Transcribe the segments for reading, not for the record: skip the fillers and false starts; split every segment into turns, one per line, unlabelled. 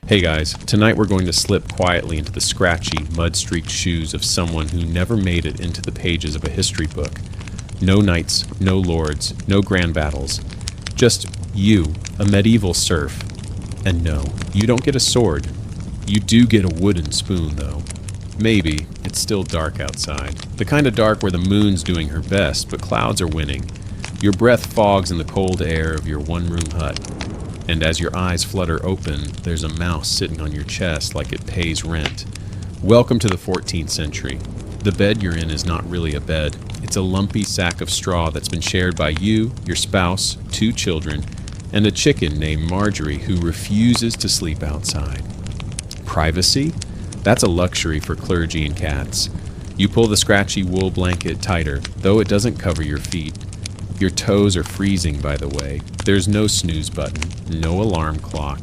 Hey guys, tonight we're going to slip quietly into the scratchy, mud-streaked shoes of someone who never made it into the pages of a history book. No knights, no lords, no grand battles. Just you, a medieval serf. And no, you don't get a sword. You do get a wooden spoon, though. Maybe. It's still dark outside. The kind of dark where the moon's doing her best, but clouds are winning. Your breath fogs in the cold air of your one-room hut. And as your eyes flutter open, there's a mouse sitting on your chest like it pays rent. Welcome to the 14th century. The bed you're in is not really a bed. It's a lumpy sack of straw that's been shared by you, your spouse, 2 children, and a chicken named Marjorie who refuses to sleep outside. Privacy? That's a luxury for clergy and cats. You pull the scratchy wool blanket tighter, though it doesn't cover your feet. Your toes are freezing, by the way. There's no snooze button, no alarm clock,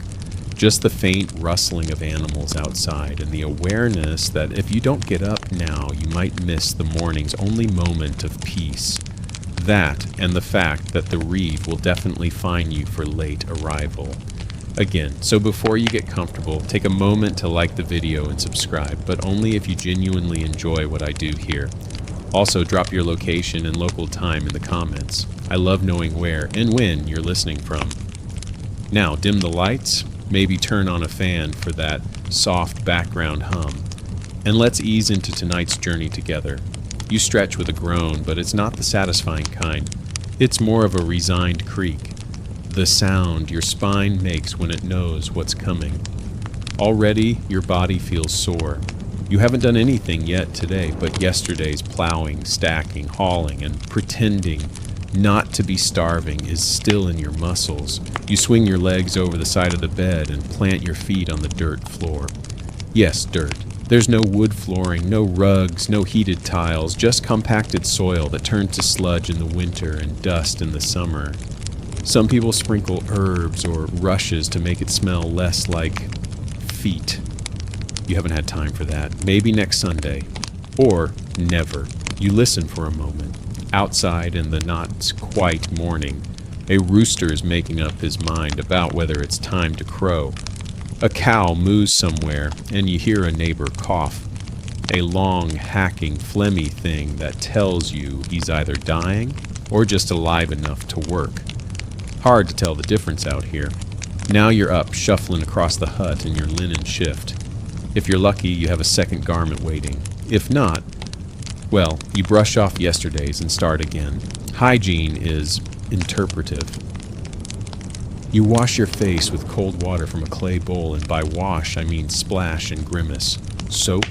just the faint rustling of animals outside and the awareness that if you don't get up now, you might miss the morning's only moment of peace. That and the fact that the reeve will definitely fine you for late arrival. Again, so before you get comfortable, take a moment to like the video and subscribe, but only if you genuinely enjoy what I do here. Also, drop your location and local time in the comments. I love knowing where and when you're listening from. Now, dim the lights, maybe turn on a fan for that soft background hum, and let's ease into tonight's journey together. You stretch with a groan, but it's not the satisfying kind. It's more of a resigned creak, the sound your spine makes when it knows what's coming. Already, your body feels sore. You haven't done anything yet today, but yesterday's plowing, stacking, hauling, and pretending not to be starving is still in your muscles. You swing your legs over the side of the bed and plant your feet on the dirt floor. Yes, dirt. There's no wood flooring, no rugs, no heated tiles, just compacted soil that turns to sludge in the winter and dust in the summer. Some people sprinkle herbs or rushes to make it smell less like feet. You haven't had time for that. Maybe next Sunday. Or never. You listen for a moment. Outside in the not quite morning, a rooster is making up his mind about whether it's time to crow. A cow moos somewhere, and you hear a neighbor cough. A long, hacking, phlegmy thing that tells you he's either dying or just alive enough to work. Hard to tell the difference out here. Now you're up, shuffling across the hut in your linen shift. If you're lucky, you have a second garment waiting. If not, well, you brush off yesterday's and start again. Hygiene is interpretive. You wash your face with cold water from a clay bowl, and by wash, I mean splash and grimace. Soap?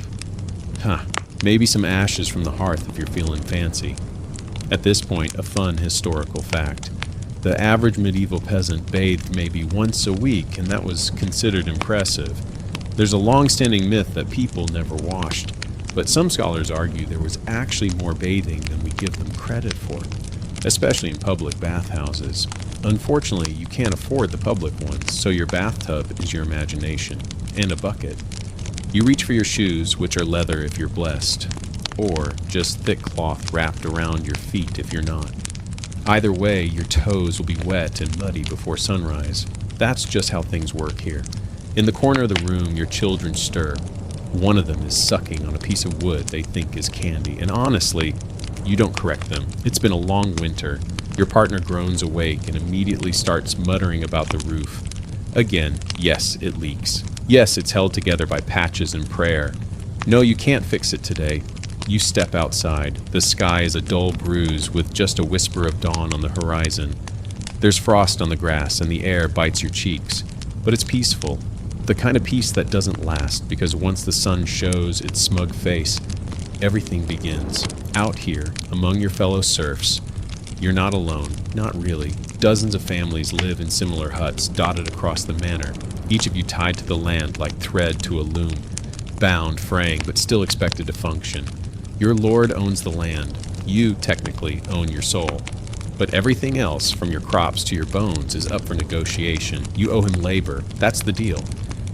Maybe some ashes from the hearth if you're feeling fancy. At this point, a fun historical fact. The average medieval peasant bathed maybe once a week, and that was considered impressive. There's a long-standing myth that people never washed, but some scholars argue there was actually more bathing than we give them credit for, especially in public bathhouses. Unfortunately, you can't afford the public ones, so your bathtub is your imagination, and a bucket. You reach for your shoes, which are leather if you're blessed, or just thick cloth wrapped around your feet if you're not. Either way, your toes will be wet and muddy before sunrise. That's just how things work here. In the corner of the room, your children stir. One of them is sucking on a piece of wood they think is candy, and honestly, you don't correct them. It's been a long winter. Your partner groans awake and immediately starts muttering about the roof. Again, yes, it leaks. Yes, it's held together by patches and prayer. No, you can't fix it today. You step outside. The sky is a dull bruise with just a whisper of dawn on the horizon. There's frost on the grass and the air bites your cheeks, but it's peaceful. The kind of peace that doesn't last, because once the sun shows its smug face, everything begins. Out here, among your fellow serfs, you're not alone, not really. Dozens of families live in similar huts dotted across the manor, each of you tied to the land like thread to a loom, bound, fraying, but still expected to function. Your lord owns the land. You, technically, own your soul. But everything else, from your crops to your bones, is up for negotiation. You owe him labor. That's the deal.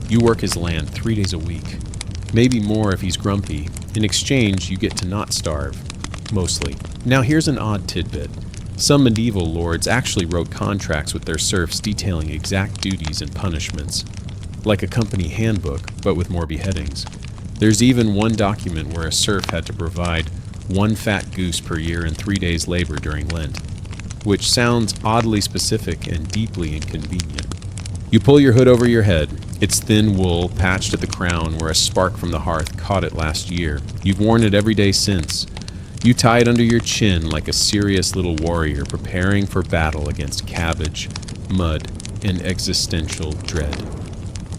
You work his land 3 days a week. Maybe more if he's grumpy. In exchange, you get to not starve. Mostly. Now here's an odd tidbit. Some medieval lords actually wrote contracts with their serfs detailing exact duties and punishments. like a company handbook, but with more beheadings. There's even one document where a serf had to provide 1 fat goose per year and 3 days' labor during Lent, which sounds oddly specific and deeply inconvenient. You pull your hood over your head. It's thin wool, patched at the crown where a spark from the hearth caught it last year. You've worn it every day since. You tie it under your chin like a serious little warrior preparing for battle against cabbage, mud, and existential dread.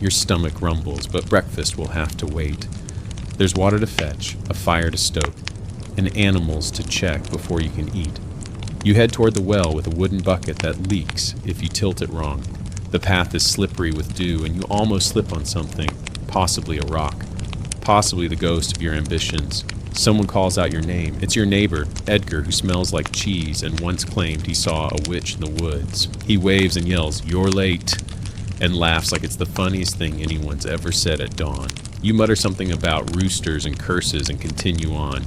Your stomach rumbles, but breakfast will have to wait. There's water to fetch, a fire to stoke, and animals to check before you can eat. You head toward the well with a wooden bucket that leaks if you tilt it wrong. The path is slippery with dew, and you almost slip on something, possibly a rock, possibly the ghost of your ambitions. Someone calls out your name. It's your neighbor, Edgar, who smells like cheese and once claimed he saw a witch in the woods. He waves and yells, "You're late," and laughs like it's the funniest thing anyone's ever said at dawn. You mutter something about roosters and curses and continue on.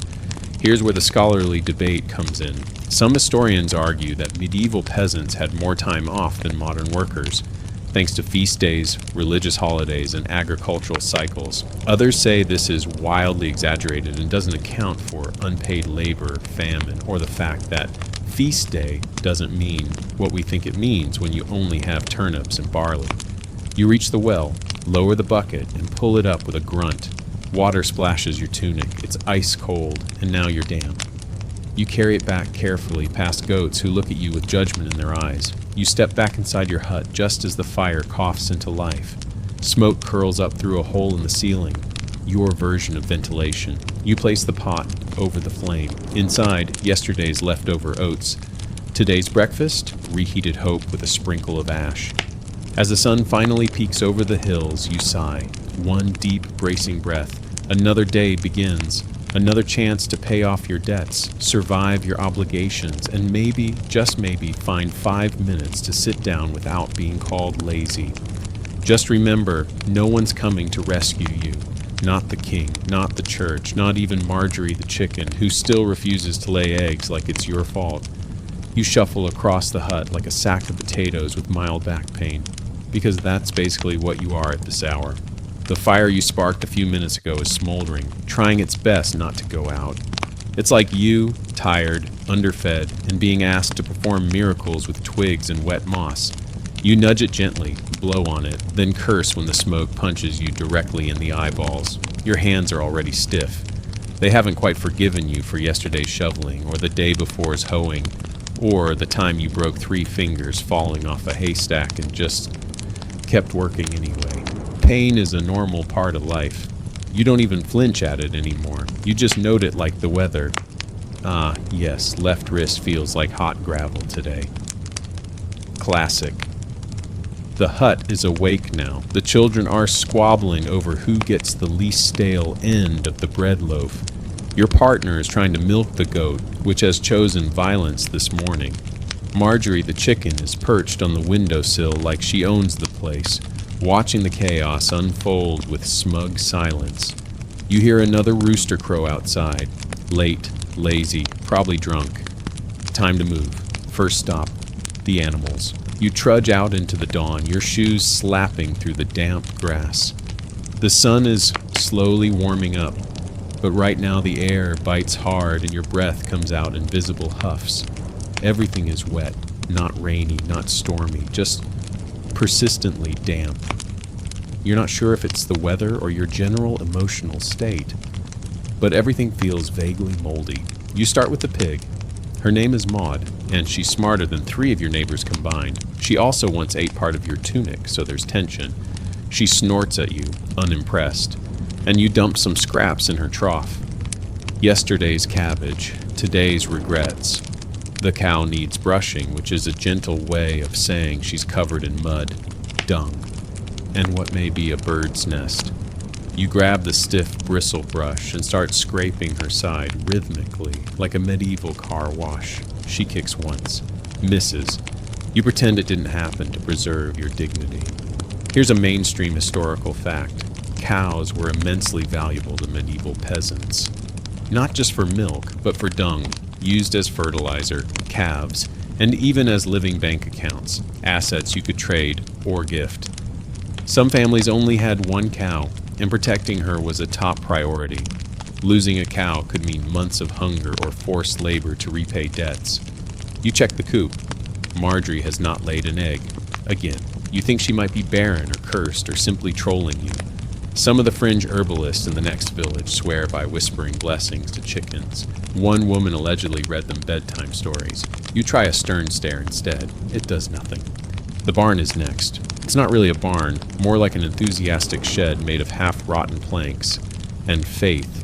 Here's where the scholarly debate comes in. Some historians argue that medieval peasants had more time off than modern workers, thanks to feast days, religious holidays, and agricultural cycles. Others say this is wildly exaggerated and doesn't account for unpaid labor, famine, or the fact that feast day doesn't mean what we think it means when you only have turnips and barley. You reach the well, lower the bucket, and pull it up with a grunt. Water splashes your tunic. It's ice cold, and now you're damp. You carry it back carefully past goats who look at you with judgment in their eyes. You step back inside your hut just as the fire coughs into life. Smoke curls up through a hole in the ceiling, your version of ventilation. You place the pot over the flame. Inside, yesterday's leftover oats. Today's breakfast, reheated hope with a sprinkle of ash. As the sun finally peeks over the hills, you sigh. One deep, bracing breath. Another day begins. Another chance to pay off your debts, survive your obligations, and maybe, just maybe, find 5 minutes to sit down without being called lazy. Just remember, no one's coming to rescue you. Not the king, not the church, not even Marjorie the chicken, who still refuses to lay eggs like it's your fault. You shuffle across the hut like a sack of potatoes with mild back pain, because that's basically what you are at this hour. The fire you sparked a few minutes ago is smoldering, trying its best not to go out. It's like you, tired, underfed, and being asked to perform miracles with twigs and wet moss. You nudge it gently, blow on it, then curse when the smoke punches you directly in the eyeballs. Your hands are already stiff. They haven't quite forgiven you for yesterday's shoveling, or the day before's hoeing, or the time you broke 3 fingers falling off a haystack and just kept working anyway. Pain is a normal part of life. You don't even flinch at it anymore. You just note it like the weather. Ah, yes, left wrist feels like hot gravel today. Classic. The hut is awake now. The children are squabbling over who gets the least stale end of the bread loaf. Your partner is trying to milk the goat, which has chosen violence this morning. Marjorie the chicken is perched on the windowsill like she owns the place, watching the chaos unfold with smug silence. You hear another rooster crow outside. Late, lazy, probably drunk. Time to move. First stop, the animals. You trudge out into the dawn, your shoes slapping through the damp grass. The sun is slowly warming up, but right now the air bites hard and your breath comes out in visible huffs. Everything is wet, not rainy, not stormy, just persistently damp. You're not sure if it's the weather or your general emotional state, but everything feels vaguely moldy. You start with the pig. Her name is Maud, and she's smarter than 3 of your neighbors combined. She also once ate part of your tunic, so there's tension. She snorts at you, unimpressed, and you dump some scraps in her trough. Yesterday's cabbage, today's regrets. The cow needs brushing, which is a gentle way of saying she's covered in mud, dung, and what may be a bird's nest. You grab the stiff bristle brush and start scraping her side rhythmically, like a medieval car wash. She kicks once, misses. You pretend it didn't happen to preserve your dignity. Here's a mainstream historical fact. Cows were immensely valuable to medieval peasants. Not just for milk, but for dung, used as fertilizer, calves, and even as living bank accounts, assets you could trade or gift. Some families only had one cow, and protecting her was a top priority. Losing a cow could mean months of hunger or forced labor to repay debts. You check the coop. Marjorie has not laid an egg. Again, you think she might be barren or cursed or simply trolling you. Some of the fringe herbalists in the next village swear by whispering blessings to chickens. One woman allegedly read them bedtime stories. You try a stern stare instead. It does nothing. The barn is next. It's not really a barn, more like an enthusiastic shed made of half-rotten planks. And faith.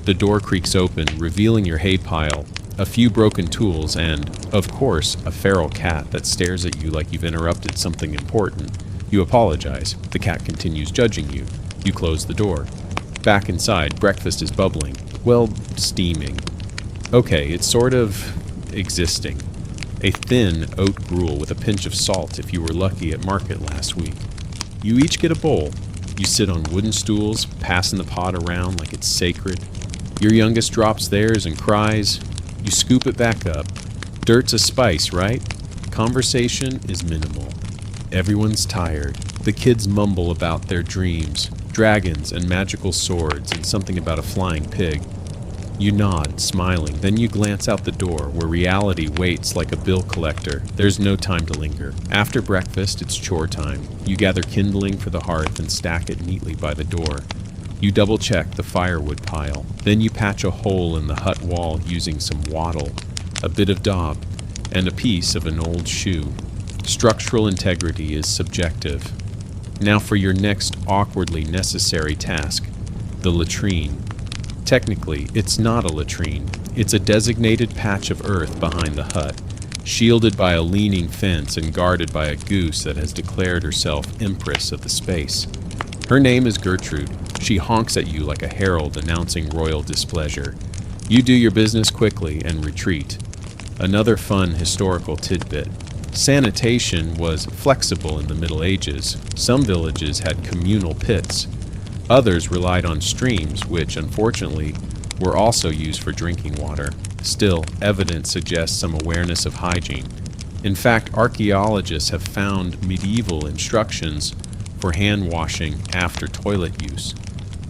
The door creaks open, revealing your hay pile, a few broken tools, and, of course, a feral cat that stares at you like you've interrupted something important. You apologize. The cat continues judging you. You close the door. Back inside, breakfast is bubbling. Well, steaming. Okay, it's sort of existing. A thin oat gruel with a pinch of salt if you were lucky at market last week. You each get a bowl. You sit on wooden stools, passing the pot around like it's sacred. Your youngest drops theirs and cries. You scoop it back up. Dirt's a spice, right? Conversation is minimal. Everyone's tired. The kids mumble about their dreams, dragons and magical swords, and something about a flying pig. You nod, smiling, then you glance out the door, where reality waits like a bill collector. There's no time to linger. After breakfast, it's chore time. You gather kindling for the hearth and stack it neatly by the door. You double-check the firewood pile. Then you patch a hole in the hut wall using some wattle, a bit of daub, and a piece of an old shoe. Structural integrity is subjective. Now for your next awkwardly necessary task, the latrine. Technically, it's not a latrine. It's a designated patch of earth behind the hut, shielded by a leaning fence and guarded by a goose that has declared herself empress of the space. Her name is Gertrude. She honks at you like a herald announcing royal displeasure. You do your business quickly and retreat. Another fun historical tidbit. Sanitation was flexible in the Middle Ages. Some villages had communal pits. Others relied on streams, which, unfortunately, were also used for drinking water. Still, evidence suggests some awareness of hygiene. In fact, archaeologists have found medieval instructions for hand washing after toilet use,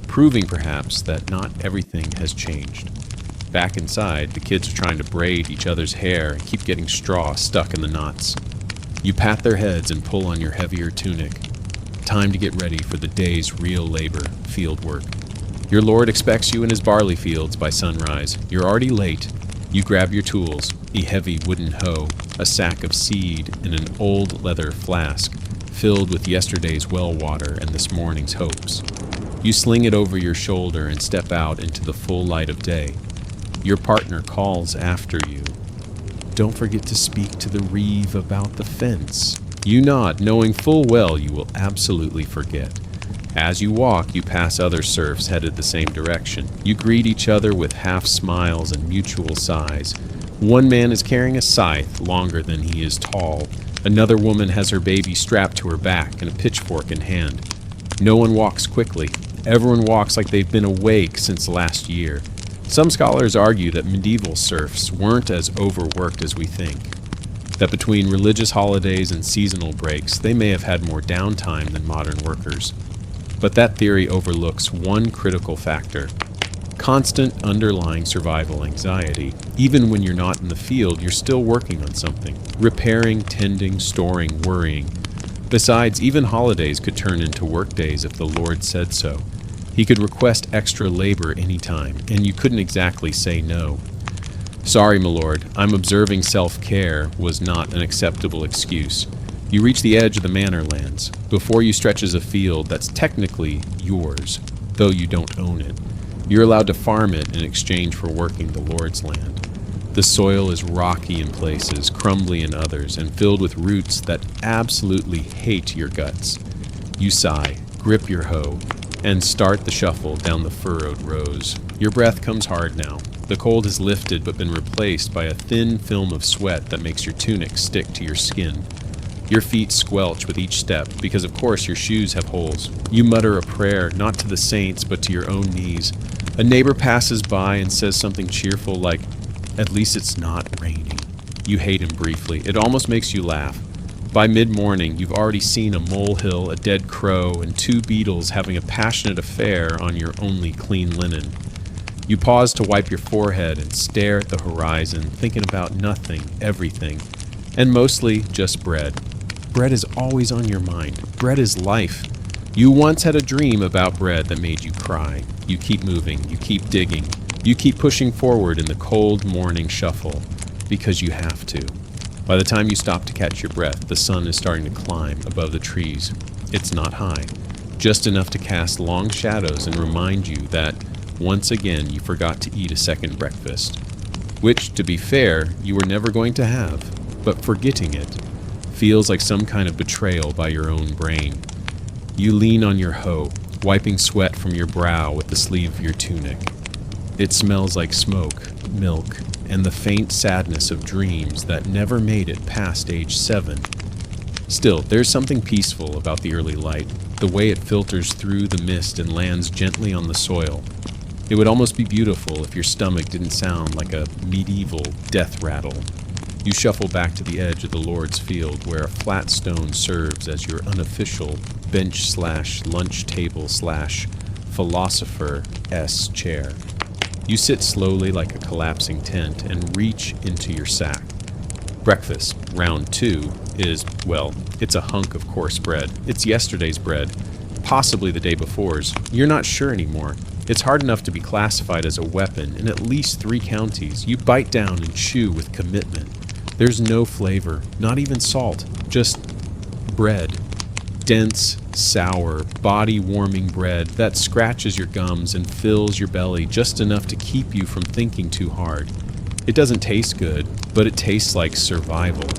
proving perhaps that not everything has changed. Back inside, the kids are trying to braid each other's hair and keep getting straw stuck in the knots. You pat their heads and pull on your heavier tunic. Time to get ready for the day's real labor, field work. Your lord expects you in his barley fields by sunrise. You're already late. You grab your tools, a heavy wooden hoe, a sack of seed, and an old leather flask filled with yesterday's well water and this morning's hopes. You sling it over your shoulder and step out into the full light of day. Your partner calls after you. Don't forget to speak to the reeve about the fence. You nod, knowing full well you will absolutely forget. As you walk, you pass other serfs headed the same direction. You greet each other with half smiles and mutual sighs. One man is carrying a scythe longer than he is tall. Another woman has her baby strapped to her back and a pitchfork in hand. No one walks quickly. Everyone walks like they've been awake since last year. Some scholars argue that medieval serfs weren't as overworked as we think. That between religious holidays and seasonal breaks, they may have had more downtime than modern workers. But that theory overlooks one critical factor: constant underlying survival anxiety. Even when you're not in the field, you're still working on something. Repairing, tending, storing, worrying. Besides, even holidays could turn into work days if the Lord said so. He could request extra labor anytime, and you couldn't exactly say no. Sorry, my lord, I'm observing self-care was not an acceptable excuse. You reach the edge of the manor lands. Before you stretches a field that's technically yours, though you don't own it. You're allowed to farm it in exchange for working the Lord's land. The soil is rocky in places, crumbly in others, and filled with roots that absolutely hate your guts. You sigh, grip your hoe, and start the shuffle down the furrowed rows. Your breath comes hard now. The cold has lifted but been replaced by a thin film of sweat that makes your tunic stick to your skin. Your feet squelch with each step because, of course, your shoes have holes. You mutter a prayer, not to the saints, but to your own knees. A neighbor passes by and says something cheerful like, "At least it's not raining." You hate him briefly. It almost makes you laugh. By mid-morning, you've already seen a molehill, a dead crow, and 2 beetles having a passionate affair on your only clean linen. You pause to wipe your forehead and stare at the horizon, thinking about nothing, everything, and mostly just bread. Bread is always on your mind. Bread is life. You once had a dream about bread that made you cry. You keep moving, you keep digging, you keep pushing forward in the cold morning shuffle, because you have to. By the time you stop to catch your breath, the sun is starting to climb above the trees. It's not high, just enough to cast long shadows and remind you that, once again, you forgot to eat a second breakfast. Which, to be fair, you were never going to have, but forgetting it feels like some kind of betrayal by your own brain. You lean on your hoe, wiping sweat from your brow with the sleeve of your tunic. It smells like smoke, milk, and the faint sadness of dreams that never made it past age 7. Still, there's something peaceful about the early light, the way it filters through the mist and lands gently on the soil. It would almost be beautiful if your stomach didn't sound like a medieval death rattle. You shuffle back to the edge of the Lord's field, where a flat stone serves as your unofficial bench/lunch table/philosopher-s chair. You sit slowly like a collapsing tent and reach into your sack. Breakfast, round 2, is, well, it's a hunk of coarse bread. It's yesterday's bread, possibly the day before's. You're not sure anymore. It's hard enough to be classified as a weapon in at least 3 counties. You bite down and chew with commitment. There's no flavor, not even salt, just bread. Dense, sour, body-warming bread that scratches your gums and fills your belly just enough to keep you from thinking too hard. It doesn't taste good, but it tastes like survival.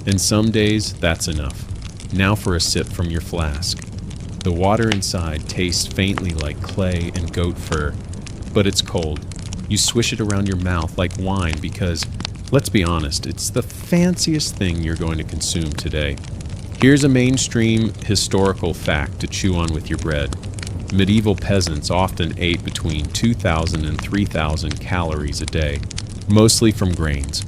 And some days, that's enough. Now for a sip from your flask. The water inside tastes faintly like clay and goat fur, but it's cold. You swish it around your mouth like wine because, let's be honest, it's the fanciest thing you're going to consume today. Here's a mainstream historical fact to chew on with your bread. Medieval peasants often ate between 2,000 and 3,000 calories a day, mostly from grains.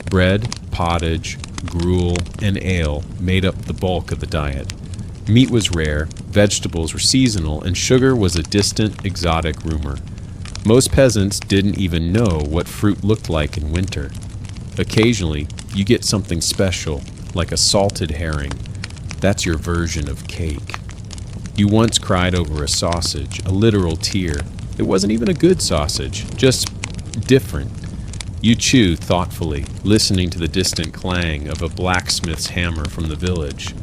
Bread, pottage, gruel, and ale made up the bulk of the diet. Meat was rare, vegetables were seasonal, and sugar was a distant, exotic rumor. Most peasants didn't even know what fruit looked like in winter. Occasionally, you get something special, like a salted herring. That's your version of cake. You once cried over a sausage, a literal tear. It wasn't even a good sausage, just different. You chew thoughtfully, listening to the distant clang of a blacksmith's hammer from the village.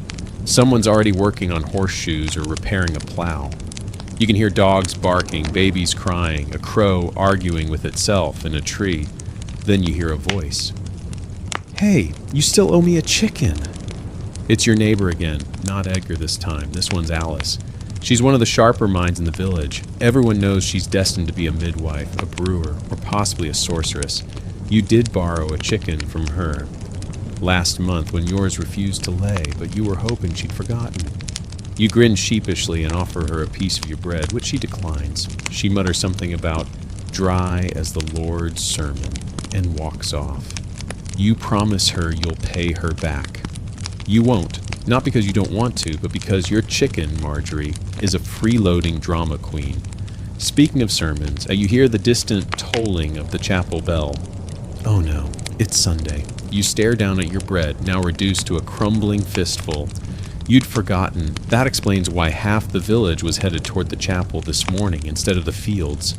Someone's already working on horseshoes or repairing a plow. You can hear dogs barking, babies crying, a crow arguing with itself in a tree. Then you hear a voice. "Hey, you still owe me a chicken." It's your neighbor again, not Edgar this time. This one's Alice. She's one of the sharper minds in the village. Everyone knows she's destined to be a midwife, a brewer, or possibly a sorceress. You did borrow a chicken from her last month when yours refused to lay, but you were hoping she'd forgotten. You grin sheepishly and offer her a piece of your bread, which she declines. She mutters something about dry as the Lord's sermon and walks off. You promise her you'll pay her back. You won't, not because you don't want to, but because your chicken, Marjorie, is a freeloading drama queen. Speaking of sermons, you hear the distant tolling of the chapel bell. Oh no, it's Sunday. You stare down at your bread, now reduced to a crumbling fistful. You'd forgotten. That explains why half the village was headed toward the chapel this morning instead of the fields.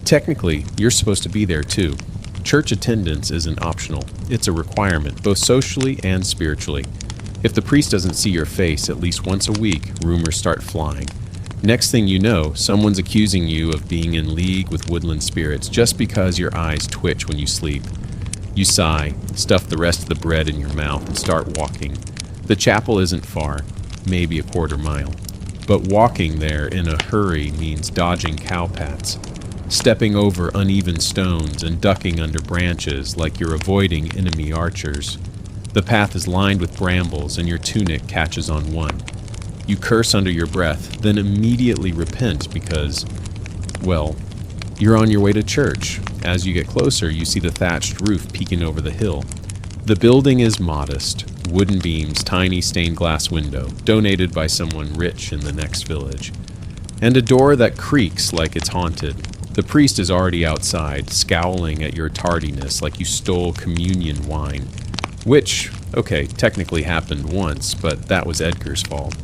Technically, you're supposed to be there too. Church attendance isn't optional. It's a requirement, both socially and spiritually. If the priest doesn't see your face at least once a week, rumors start flying. Next thing you know, someone's accusing you of being in league with woodland spirits just because your eyes twitch when you sleep. You sigh, stuff the rest of the bread in your mouth, and start walking. The chapel isn't far, maybe a quarter mile. But walking there in a hurry means dodging cowpats, stepping over uneven stones and ducking under branches like you're avoiding enemy archers. The path is lined with brambles and your tunic catches on one. You curse under your breath, then immediately repent because, well, you're on your way to church. As you get closer, you see the thatched roof peeking over the hill. The building is modest, wooden beams, tiny stained glass window, donated by someone rich in the next village. And a door that creaks like it's haunted. The priest is already outside, scowling at your tardiness like you stole communion wine. Which, okay, technically happened once, but that was Edgar's fault.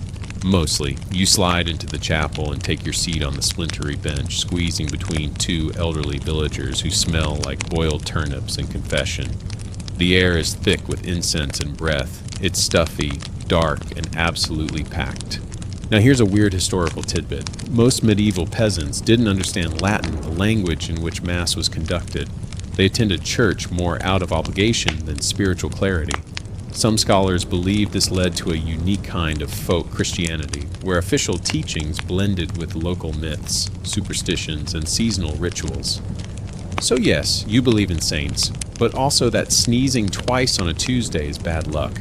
Mostly. You slide into the chapel and take your seat on the splintery bench, squeezing between two elderly villagers who smell like boiled turnips and confession. The air is thick with incense and breath. It's stuffy, dark, and absolutely packed. Now here's a weird historical tidbit. Most medieval peasants didn't understand Latin, the language in which Mass was conducted. They attended church more out of obligation than spiritual clarity. Some scholars believe this led to a unique kind of folk Christianity, where official teachings blended with local myths, superstitions, and seasonal rituals. So yes, you believe in saints, but also that sneezing twice on a Tuesday is bad luck.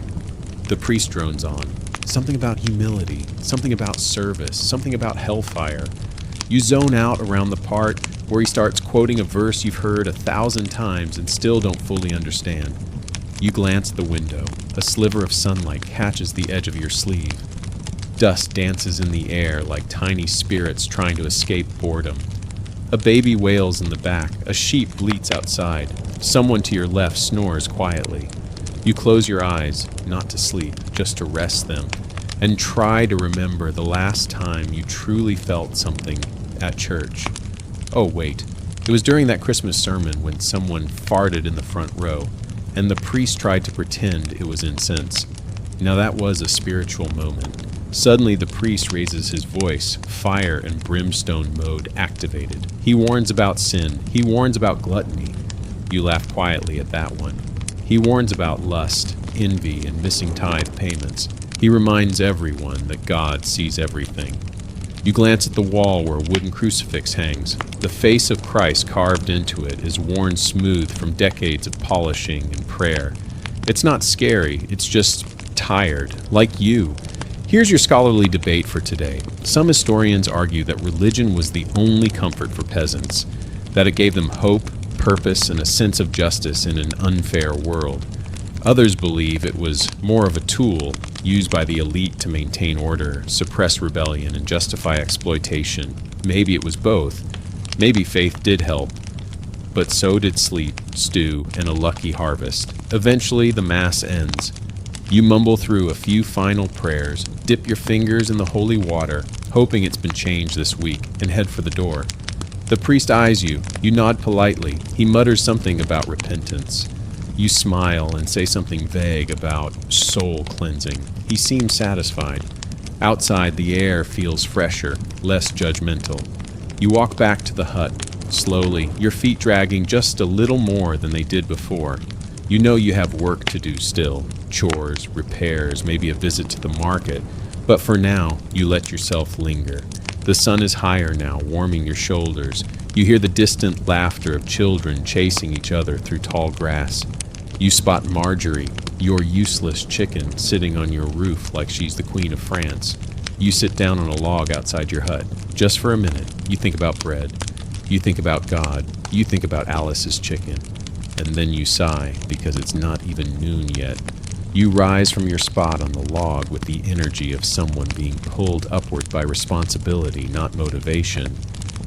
The priest drones on. Something about humility, something about service, something about hellfire. You zone out around the part where he starts quoting a verse you've heard 1,000 times and still don't fully understand. You glance at the window. A sliver of sunlight catches the edge of your sleeve. Dust dances in the air like tiny spirits trying to escape boredom. A baby wails in the back. A sheep bleats outside. Someone to your left snores quietly. You close your eyes, not to sleep, just to rest them, and try to remember the last time you truly felt something at church. Oh, wait. It was during that Christmas sermon when someone farted in the front row, and the priest tried to pretend it was incense. Now that was a spiritual moment. Suddenly the priest raises his voice, fire and brimstone mode activated. He warns about sin. He warns about gluttony. You laugh quietly at that one. He warns about lust, envy, and missing tithe payments. He reminds everyone that God sees everything. You glance at the wall where a wooden crucifix hangs. The face of Christ carved into it is worn smooth from decades of polishing and prayer. It's not scary, it's just tired, like you. Here's your scholarly debate for today. Some historians argue that religion was the only comfort for peasants, that it gave them hope, purpose, and a sense of justice in an unfair world. Others believe it was more of a tool used by the elite to maintain order, suppress rebellion, and justify exploitation. Maybe it was both. Maybe faith did help. But so did sleep, stew, and a lucky harvest. Eventually, the Mass ends. You mumble through a few final prayers, dip your fingers in the holy water, hoping it's been changed this week, and head for the door. The priest eyes you. You nod politely. He mutters something about repentance. You smile and say something vague about soul cleansing. He seems satisfied. Outside, the air feels fresher, less judgmental. You walk back to the hut, slowly, your feet dragging just a little more than they did before. You know you have work to do still. Chores, repairs, maybe a visit to the market. But for now, you let yourself linger. The sun is higher now, warming your shoulders. You hear the distant laughter of children chasing each other through tall grass. You spot Marjorie, your useless chicken, sitting on your roof like she's the Queen of France. You sit down on a log outside your hut. Just for a minute, you think about bread. You think about God. You think about Alice's chicken. And then you sigh, because it's not even noon yet. You rise from your spot on the log with the energy of someone being pulled upward by responsibility, not motivation.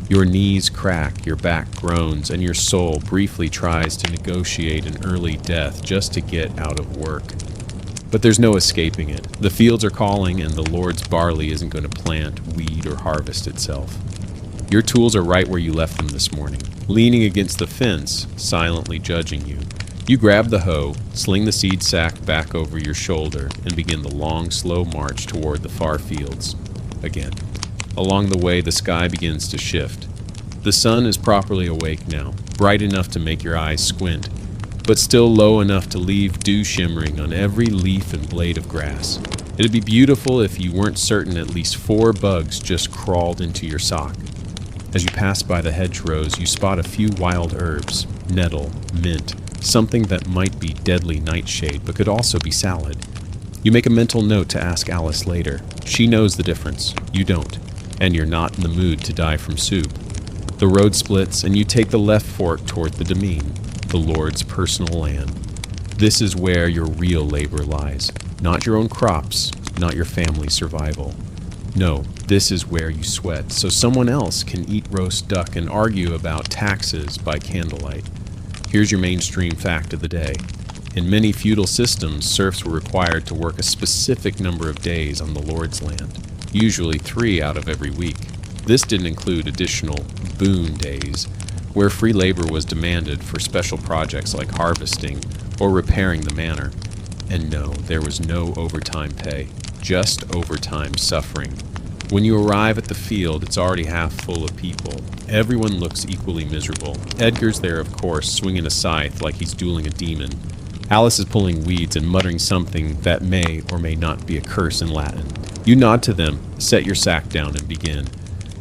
Your knees crack, your back groans, and your soul briefly tries to negotiate an early death just to get out of work. But there's no escaping it. The fields are calling, and the Lord's barley isn't going to plant, weed, or harvest itself. Your tools are right where you left them this morning, leaning against the fence, silently judging you. You grab the hoe, sling the seed sack back over your shoulder, and begin the long, slow march toward the far fields. Again. Along the way, the sky begins to shift. The sun is properly awake now, bright enough to make your eyes squint, but still low enough to leave dew shimmering on every leaf and blade of grass. It'd be beautiful if you weren't certain at least 4 bugs just crawled into your sock. As you pass by the hedgerows, you spot a few wild herbs, nettle, mint, something that might be deadly nightshade but could also be salad. You make a mental note to ask Alice later. She knows the difference. You don't. And you're not in the mood to die from soup. The road splits, and you take the left fork toward the demesne, the Lord's personal land. This is where your real labor lies. Not your own crops, not your family's survival. No, this is where you sweat, so someone else can eat roast duck and argue about taxes by candlelight. Here's your mainstream fact of the day. In many feudal systems, serfs were required to work a specific number of days on the lord's land, usually 3 out of every week. This didn't include additional boon days, where free labor was demanded for special projects like harvesting or repairing the manor. And no, there was no overtime pay, just overtime suffering. When you arrive at the field, it's already half full of people. Everyone looks equally miserable. Edgar's there, of course, swinging a scythe like he's dueling a demon. Alice is pulling weeds and muttering something that may or may not be a curse in Latin. You nod to them, set your sack down, and begin.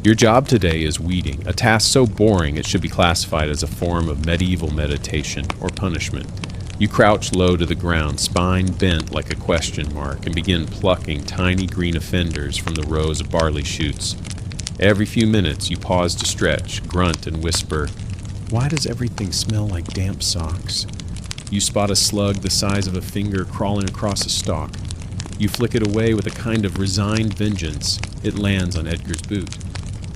Your job today is weeding, a task so boring it should be classified as a form of medieval meditation or punishment. You crouch low to the ground, spine bent like a question mark, and begin plucking tiny green offenders from the rows of barley shoots. Every few minutes you pause to stretch, grunt, and whisper, "Why does everything smell like damp socks?" You spot a slug the size of a finger crawling across a stalk. You flick it away with a kind of resigned vengeance. It lands on Edgar's boot.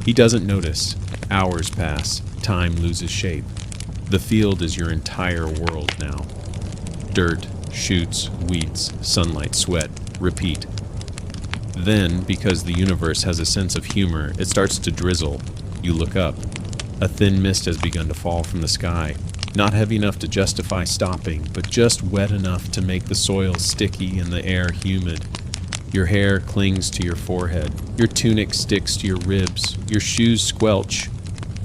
He doesn't notice. Hours pass. Time loses shape. The field is your entire world now. Dirt, shoots, weeds, sunlight, sweat. Repeat. Then, because the universe has a sense of humor, it starts to drizzle. You look up. A thin mist has begun to fall from the sky. Not heavy enough to justify stopping, but just wet enough to make the soil sticky and the air humid. Your hair clings to your forehead. Your tunic sticks to your ribs. Your shoes squelch.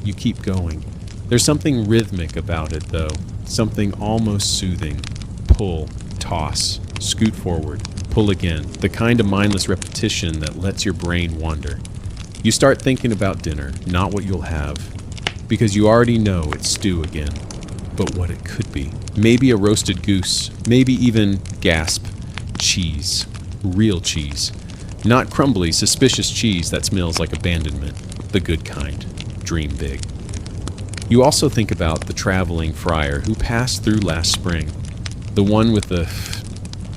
You keep going. There's something rhythmic about it, though. Something almost soothing. Pull, toss, scoot forward, pull again. The kind of mindless repetition that lets your brain wander. You start thinking about dinner, not what you'll have, because you already know it's stew again. But what it could be. Maybe a roasted goose. Maybe even, gasp, cheese. Real cheese. Not crumbly, suspicious cheese that smells like abandonment. The good kind. Dream big. You also think about the traveling friar who passed through last spring. The one with the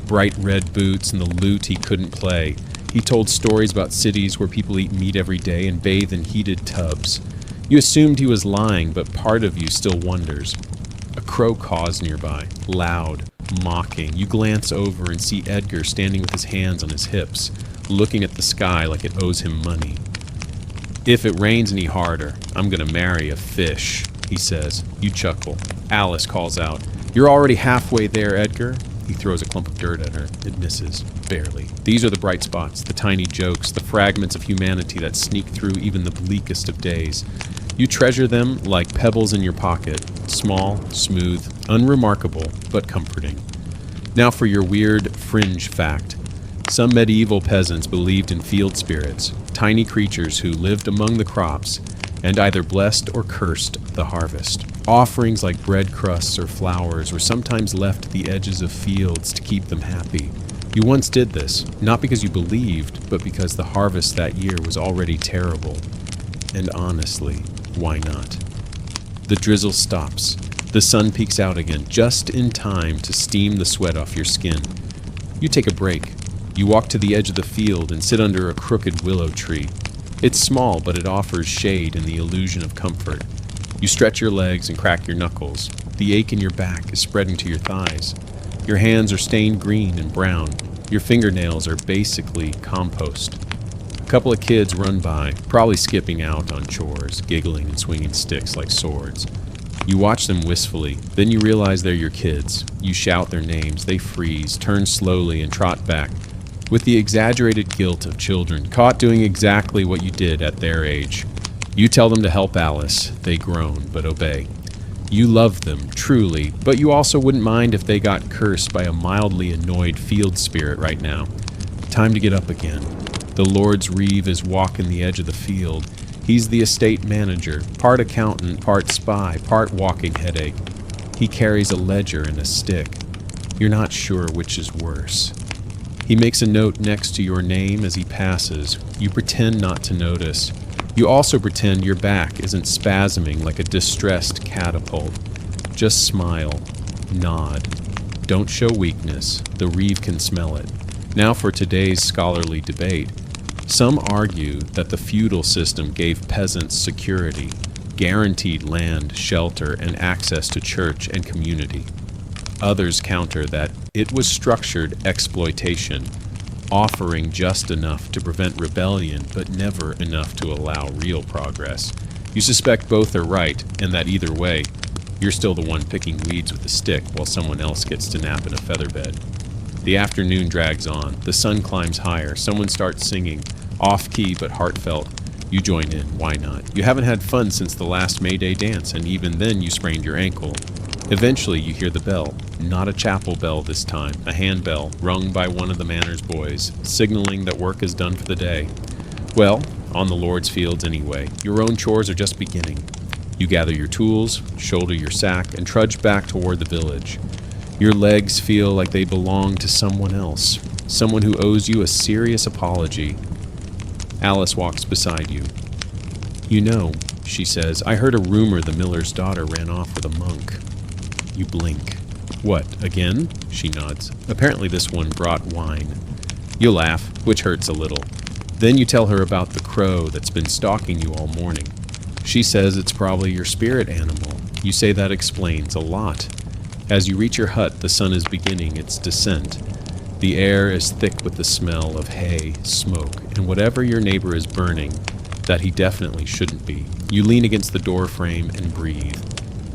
bright red boots and the lute he couldn't play. He told stories about cities where people eat meat every day and bathe in heated tubs. You assumed he was lying, but part of you still wonders. A crow caws nearby, loud, mocking. You glance over and see Edgar standing with his hands on his hips, looking at the sky like it owes him money. "If it rains any harder, I'm gonna marry a fish," he says. You chuckle. Alice calls out, "You're already halfway there, Edgar." He throws a clump of dirt at her. It misses, barely. These are the bright spots, the tiny jokes, the fragments of humanity that sneak through even the bleakest of days. You treasure them like pebbles in your pocket, small, smooth, unremarkable, but comforting. Now for your weird fringe fact. Some medieval peasants believed in field spirits, tiny creatures who lived among the crops and either blessed or cursed the harvest. Offerings like bread crusts or flowers were sometimes left at the edges of fields to keep them happy. You once did this, not because you believed, but because the harvest that year was already terrible. And honestly, why not? The drizzle stops. The sun peeks out again, just in time to steam the sweat off your skin. You take a break. You walk to the edge of the field and sit under a crooked willow tree. It's small, but it offers shade and the illusion of comfort. You stretch your legs and crack your knuckles. The ache in your back is spreading to your thighs. Your hands are stained green and brown. Your fingernails are basically compost. A couple of kids run by, probably skipping out on chores, giggling and swinging sticks like swords. You watch them wistfully, then you realize they're your kids. You shout their names, they freeze, turn slowly, and trot back, with the exaggerated guilt of children caught doing exactly what you did at their age. You tell them to help Alice. They groan, but obey. You love them, truly, but you also wouldn't mind if they got cursed by a mildly annoyed field spirit right now. Time to get up again. The Lord's reeve is walking the edge of the field. He's the estate manager, part accountant, part spy, part walking headache. He carries a ledger and a stick. You're not sure which is worse. He makes a note next to your name as he passes. You pretend not to notice. You also pretend your back isn't spasming like a distressed catapult. Just smile, nod. Don't show weakness. The reeve can smell it. Now for today's scholarly debate. Some argue that the feudal system gave peasants security, guaranteed land, shelter, and access to church and community. Others counter that it was structured exploitation, offering just enough to prevent rebellion but never enough to allow real progress. You suspect both are right, and that either way, you're still the one picking weeds with a stick while someone else gets to nap in a featherbed. The afternoon drags on. The sun climbs higher. Someone starts singing, off-key but heartfelt. You join in. Why not? You haven't had fun since the last May Day dance, and even then you sprained your ankle. Eventually you hear the bell. Not a chapel bell this time. A handbell, rung by one of the manor's boys, signaling that work is done for the day. Well, on the Lord's fields anyway. Your own chores are just beginning. You gather your tools, shoulder your sack, and trudge back toward the village. Your legs feel like they belong to someone else, someone who owes you a serious apology. Alice walks beside you. You know, she says, I heard a rumor the miller's daughter ran off with a monk. You blink. What, again? She nods. Apparently this one brought wine. You laugh, which hurts a little. Then you tell her about the crow that's been stalking you all morning. She says it's probably your spirit animal. You say that explains a lot. As you reach your hut, the sun is beginning its descent. The air is thick with the smell of hay, smoke, and whatever your neighbor is burning, that he definitely shouldn't be. You lean against the door frame and breathe.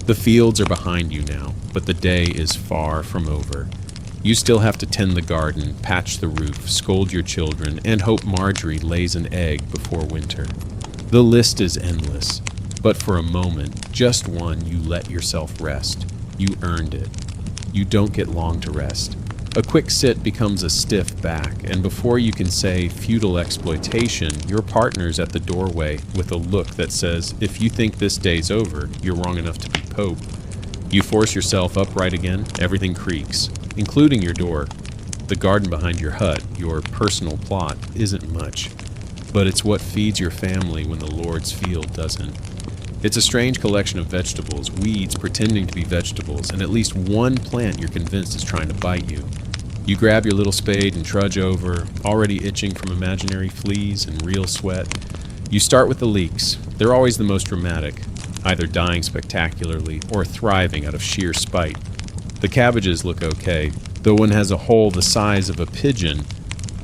The fields are behind you now, but the day is far from over. You still have to tend the garden, patch the roof, scold your children, and hope Marjorie lays an egg before winter. The list is endless, but for a moment, just one, you let yourself rest. You earned it. You don't get long to rest. A quick sit becomes a stiff back, and before you can say feudal exploitation, your partner's at the doorway with a look that says, if you think this day's over, you're wrong enough to be Pope. You force yourself upright again, everything creaks, including your door. The garden behind your hut, your personal plot, isn't much, but it's what feeds your family when the Lord's field doesn't. It's a strange collection of vegetables, weeds pretending to be vegetables, and at least one plant you're convinced is trying to bite you. You grab your little spade and trudge over, already itching from imaginary fleas and real sweat. You start with the leeks. They're always the most dramatic, either dying spectacularly or thriving out of sheer spite. The cabbages look okay, though one has a hole the size of a pigeon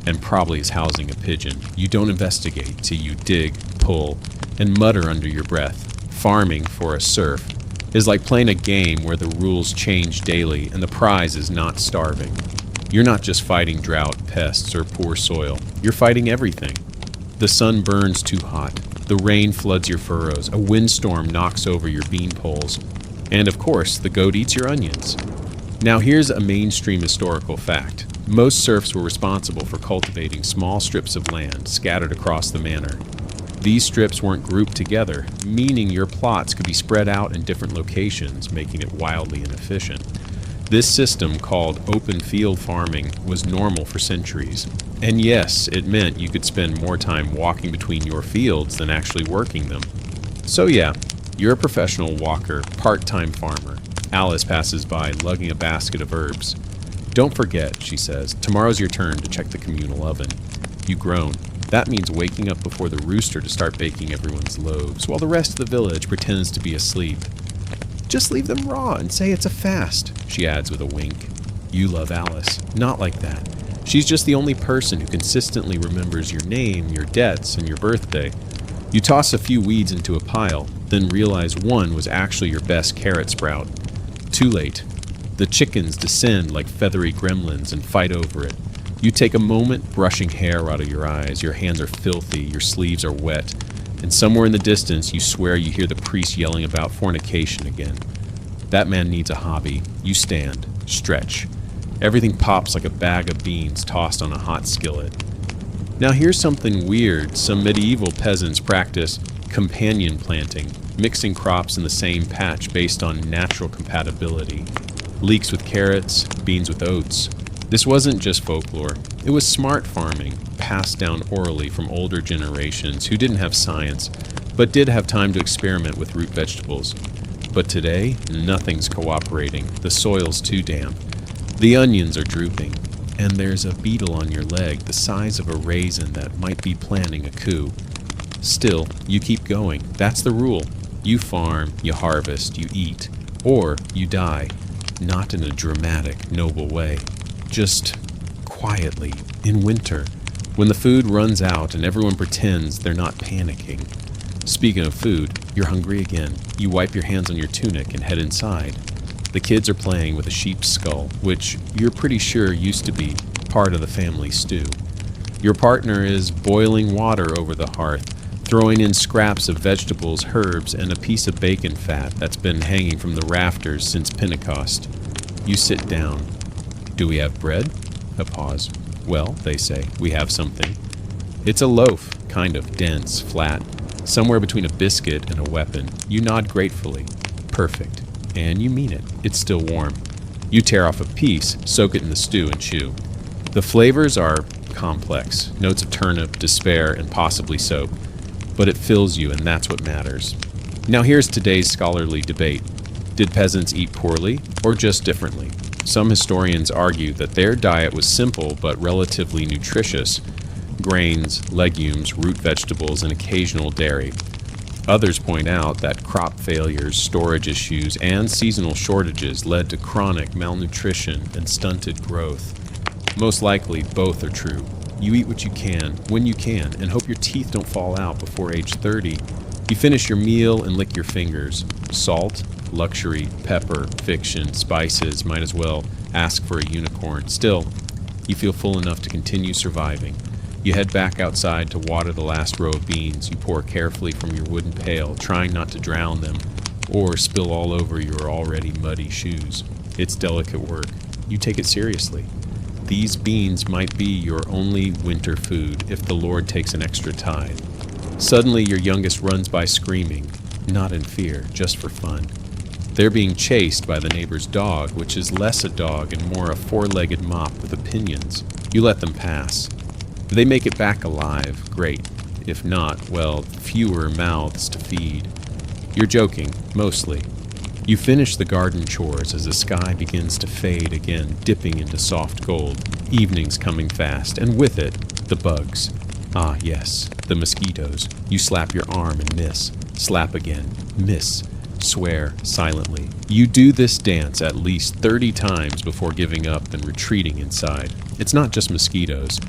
and probably is housing a pigeon. You don't investigate till you dig, pull, and mutter under your breath. Farming for a serf is like playing a game where the rules change daily and the prize is not starving. You're not just fighting drought, pests, or poor soil. You're fighting everything. The sun burns too hot. The rain floods your furrows. A windstorm knocks over your bean poles. And of course, the goat eats your onions. Now here's a mainstream historical fact. Most serfs were responsible for cultivating small strips of land scattered across the manor. These strips weren't grouped together, meaning your plots could be spread out in different locations, making it wildly inefficient. This system, called open field farming, was normal for centuries. And yes, it meant you could spend more time walking between your fields than actually working them. So yeah, you're a professional walker, part-time farmer. Alice passes by, lugging a basket of herbs. Don't forget, she says, tomorrow's your turn to check the communal oven. You groan. That means waking up before the rooster to start baking everyone's loaves, while the rest of the village pretends to be asleep. Just leave them raw and say it's a fast, she adds with a wink. You love Alice. Not like that. She's just the only person who consistently remembers your name, your debts, and your birthday. You toss a few weeds into a pile, then realize one was actually your best carrot sprout. Too late. The chickens descend like feathery gremlins and fight over it. You take a moment brushing hair out of your eyes. Your hands are filthy, your sleeves are wet, and somewhere in the distance you swear you hear the priest yelling about fornication again. That man needs a hobby. You stand, stretch. Everything pops like a bag of beans tossed on a hot skillet. Now here's something weird. Some medieval peasants practice companion planting, mixing crops in the same patch based on natural compatibility. Leeks with carrots, beans with oats. This wasn't just folklore. It was smart farming, passed down orally from older generations who didn't have science, but did have time to experiment with root vegetables. But today, nothing's cooperating. The soil's too damp. The onions are drooping, and there's a beetle on your leg the size of a raisin that might be planning a coup. Still, you keep going. That's the rule. You farm, you harvest, you eat, or you die. Not in a dramatic, noble way. Just quietly, in winter, when the food runs out and everyone pretends they're not panicking. Speaking of food, you're hungry again. You wipe your hands on your tunic and head inside. The kids are playing with a sheep's skull, which you're pretty sure used to be part of the family stew. Your partner is boiling water over the hearth, throwing in scraps of vegetables, herbs, and a piece of bacon fat that's been hanging from the rafters since Pentecost. You sit down. Do we have bread? A pause. Well, they say, we have something. It's a loaf, kind of dense, flat, somewhere between a biscuit and a weapon. You nod gratefully. Perfect. And you mean it. It's still warm. You tear off a piece, soak it in the stew, and chew. The flavors are complex. Notes of turnip, despair, and possibly soap. But it fills you, and that's what matters. Now here's today's scholarly debate. Did peasants eat poorly, or just differently? Some historians argue that their diet was simple but relatively nutritious: grains, legumes, root vegetables, and occasional dairy. Others point out that crop failures, storage issues, and seasonal shortages led to chronic malnutrition and stunted growth. Most likely, both are true. You eat what you can, when you can, and hope your teeth don't fall out before age 30. You finish your meal and lick your fingers. Salt, luxury, pepper, fiction, spices, might as well ask for a unicorn. Still, you feel full enough to continue surviving. You head back outside to water the last row of beans. You pour carefully from your wooden pail, trying not to drown them or spill all over your already muddy shoes. It's delicate work. You take it seriously. These beans might be your only winter food if the Lord takes an extra tithe. Suddenly, your youngest runs by screaming, not in fear, just for fun. They're being chased by the neighbor's dog, which is less a dog and more a four-legged mop with opinions. You let them pass. They make it back alive, great. If not, well, fewer mouths to feed. You're joking, mostly. You finish the garden chores as the sky begins to fade again, dipping into soft gold. Evening's coming fast, and with it, the bugs. Ah, yes, the mosquitoes. You slap your arm and miss. Slap again. Miss. Swear silently. You do this dance at least 30 times before giving up and retreating inside. It's not just mosquitoes.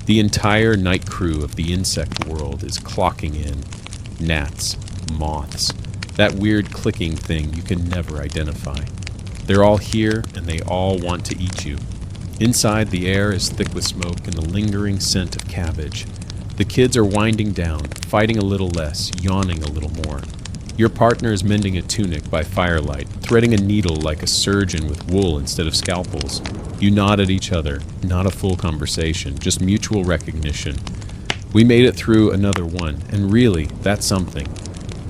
The entire night crew of the insect world is clocking in. Gnats, moths, that weird clicking thing you can never identify. They're all here, and they all want to eat you. Inside, the air is thick with smoke and the lingering scent of cabbage. The kids are winding down, fighting a little less, yawning a little more. Your partner is mending a tunic by firelight, threading a needle like a surgeon with wool instead of scalpels. You nod at each other, not a full conversation, just mutual recognition. We made it through another one, and really, that's something.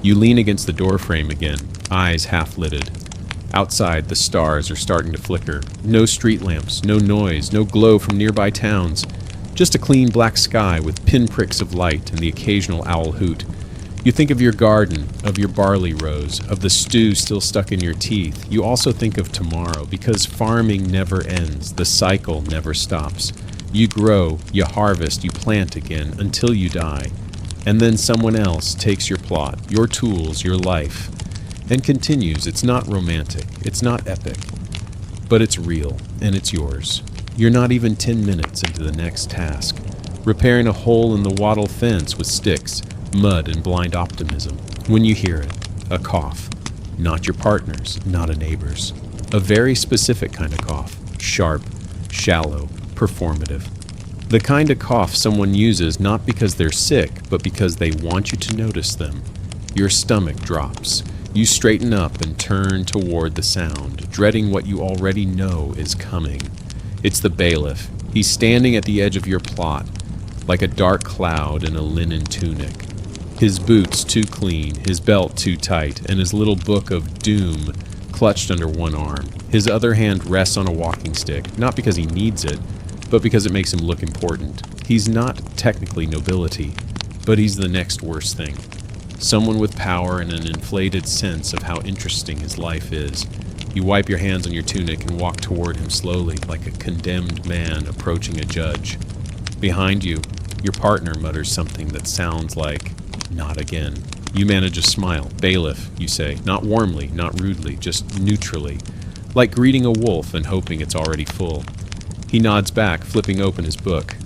You lean against the doorframe again, eyes half-lidded. Outside, the stars are starting to flicker. No street lamps, no noise, no glow from nearby towns. Just a clean black sky with pinpricks of light and the occasional owl hoot. You think of your garden, of your barley rows, of the stew still stuck in your teeth. You also think of tomorrow, because farming never ends, the cycle never stops. You grow, you harvest, you plant again, until you die. And then someone else takes your plot, your tools, your life, and continues. It's not romantic, it's not epic, but it's real, and it's yours. You're not even 10 minutes into the next task, repairing a hole in the wattle fence with sticks, mud, and blind optimism, when you hear it, a cough. Not your partner's, not a neighbor's. A very specific kind of cough, sharp, shallow, performative. The kind of cough someone uses not because they're sick, but because they want you to notice them. Your stomach drops. You straighten up and turn toward the sound, dreading what you already know is coming. It's the bailiff. He's standing at the edge of your plot, like a dark cloud in a linen tunic. His boots too clean, his belt too tight, and his little book of doom clutched under one arm. His other hand rests on a walking stick, not because he needs it, but because it makes him look important. He's not technically nobility, but he's the next worst thing. Someone with power and an inflated sense of how interesting his life is. You wipe your hands on your tunic and walk toward him slowly, like a condemned man approaching a judge. Behind you, your partner mutters something that sounds like, "Not again." You manage a smile. "Bailiff," you say, not warmly, not rudely, just neutrally, like greeting a wolf and hoping it's already full. He nods back, flipping open his book.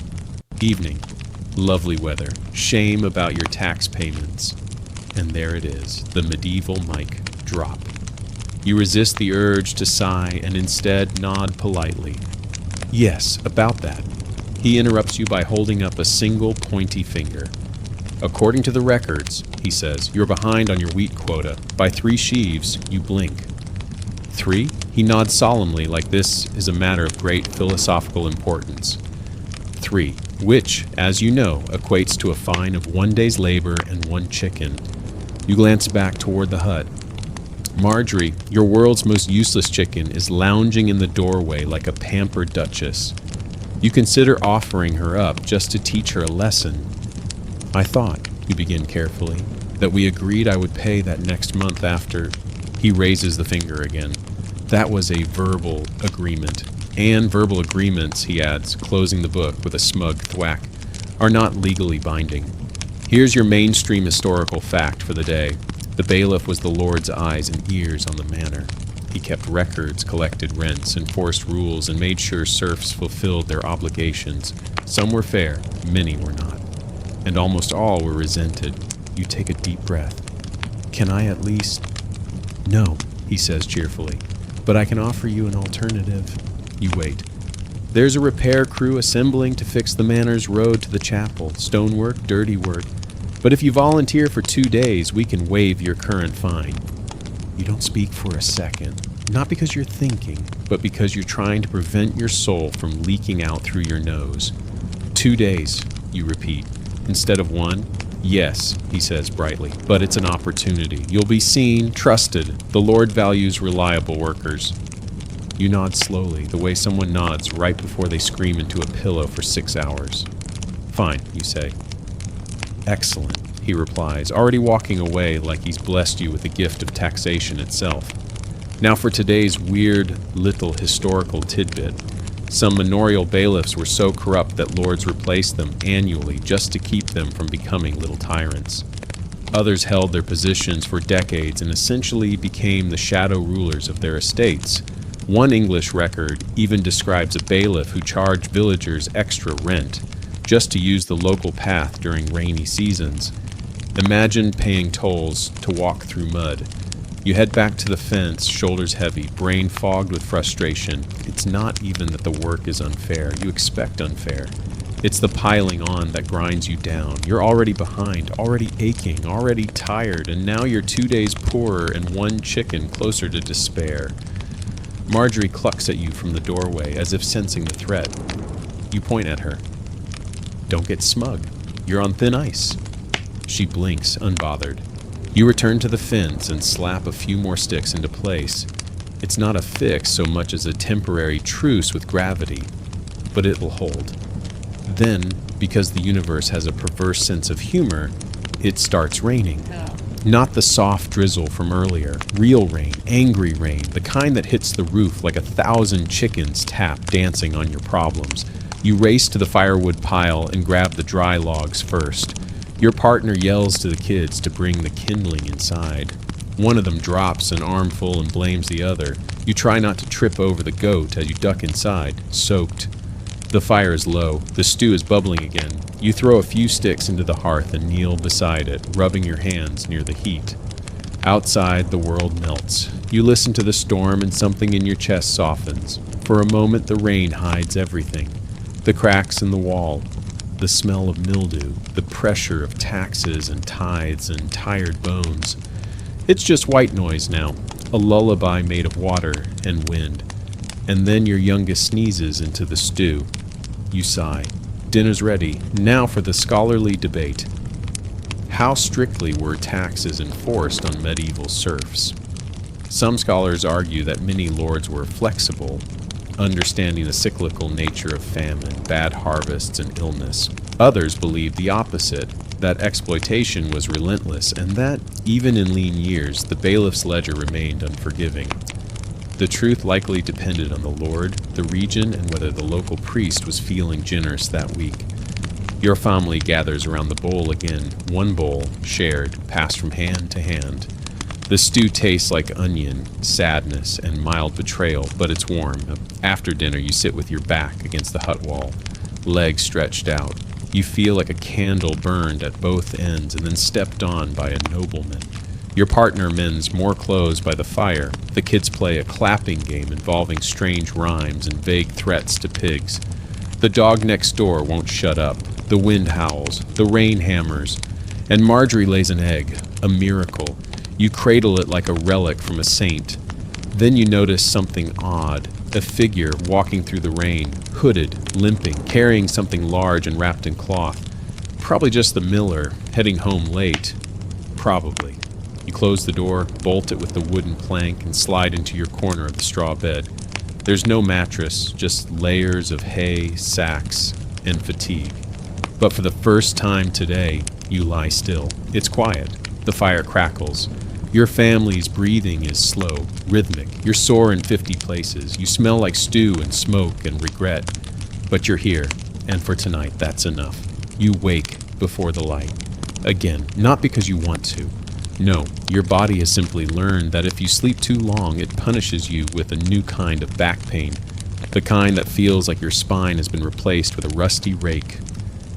Evening. Lovely weather. Shame about your tax payments. And there it is, the medieval mic drop. You resist the urge to sigh and instead nod politely. "Yes, about that." He interrupts you by holding up a single pointy finger. "According to the records," he says, "you're behind on your wheat quota. By 3 sheaves, you blink." 3? He nods solemnly, like this is a matter of great philosophical importance. 3, which, as you know, equates to a fine of 1 day's labor and 1 chicken. You glance back toward the hut. Marjorie, your world's most useless chicken, is lounging in the doorway like a pampered duchess. You consider offering her up just to teach her a lesson. "I thought," you begin carefully, "that we agreed I would pay that next month after—" He raises the finger again. "That was a verbal agreement. And verbal agreements," he adds, closing the book with a smug thwack, "are not legally binding. Here's your mainstream historical fact for the day. The bailiff was the Lord's eyes and ears on the manor. He kept records, collected rents, enforced rules, and made sure serfs fulfilled their obligations. Some were fair, many were not. And almost all were resented." You take a deep breath. "Can I at least—" "No," he says cheerfully, "but I can offer you an alternative." You wait. "There's a repair crew assembling to fix the manor's road to the chapel. Stonework, dirty work. But if you volunteer for 2 days, we can waive your current fine." You don't speak for a second. Not because you're thinking, but because you're trying to prevent your soul from leaking out through your nose. 2 days, you repeat, instead of 1. "Yes," he says brightly, "but it's an opportunity. You'll be seen, trusted. The Lord values reliable workers." You nod slowly, the way someone nods right before they scream into a pillow for 6 hours. "Fine," you say. "Excellent," he replies, already walking away like he's blessed you with the gift of taxation itself. Now for today's weird little historical tidbit. Some manorial bailiffs were so corrupt that lords replaced them annually just to keep them from becoming little tyrants. Others held their positions for decades and essentially became the shadow rulers of their estates. One English record even describes a bailiff who charged villagers extra rent just to use the local path during rainy seasons. Imagine paying tolls to walk through mud. You head back to the fence, shoulders heavy, brain fogged with frustration. It's not even that the work is unfair. You expect unfair. It's the piling on that grinds you down. You're already behind, already aching, already tired, and now you're 2 days poorer and 1 chicken closer to despair. Marjorie clucks at you from the doorway, as if sensing the threat. You point at her. "Don't get smug. You're on thin ice." She blinks, unbothered. You return to the fence and slap a few more sticks into place. It's not a fix so much as a temporary truce with gravity, but it will hold. Then, because the universe has a perverse sense of humor, it starts raining. Not the soft drizzle from earlier, real rain, angry rain, the kind that hits the roof like 1,000 chickens tap dancing on your problems. You race to the firewood pile and grab the dry logs first. Your partner yells to the kids to bring the kindling inside. One of them drops an armful and blames the other. You try not to trip over the goat as you duck inside, soaked. The fire is low. The stew is bubbling again. You throw a few sticks into the hearth and kneel beside it, rubbing your hands near the heat. Outside, the world melts. You listen to the storm and something in your chest softens. For a moment, the rain hides everything. The cracks in the wall, the smell of mildew, the pressure of taxes and tithes and tired bones. It's just white noise now, a lullaby made of water and wind. And then your youngest sneezes into the stew. You sigh. Dinner's ready. Now for the scholarly debate. How strictly were taxes enforced on medieval serfs? Some scholars argue that many lords were flexible, understanding the cyclical nature of famine, bad harvests, and illness. Others believe the opposite, that exploitation was relentless, and that, even in lean years, the bailiff's ledger remained unforgiving. The truth likely depended on the Lord, the region, and whether the local priest was feeling generous that week. Your family gathers around the bowl again, one bowl, shared, passed from hand to hand. The stew tastes like onion, sadness, and mild betrayal, but it's warm. After dinner, you sit with your back against the hut wall, legs stretched out. You feel like a candle burned at both ends and then stepped on by a nobleman. Your partner mends more clothes by the fire. The kids play a clapping game involving strange rhymes and vague threats to pigs. The dog next door won't shut up. The wind howls. The rain hammers. And Marjorie lays an egg, a miracle. You cradle it like a relic from a saint. Then you notice something odd. A figure walking through the rain, hooded, limping, carrying something large and wrapped in cloth. Probably just the miller, heading home late. Probably. You close the door, bolt it with the wooden plank, and slide into your corner of the straw bed. There's no mattress, just layers of hay, sacks, and fatigue. But for the first time today, you lie still. It's quiet. The fire crackles. Your family's breathing is slow, rhythmic. You're sore in 50 places. You smell like stew and smoke and regret. But you're here, and for tonight, that's enough. You wake before the light. Again, not because you want to. No, your body has simply learned that if you sleep too long, it punishes you with a new kind of back pain. The kind that feels like your spine has been replaced with a rusty rake.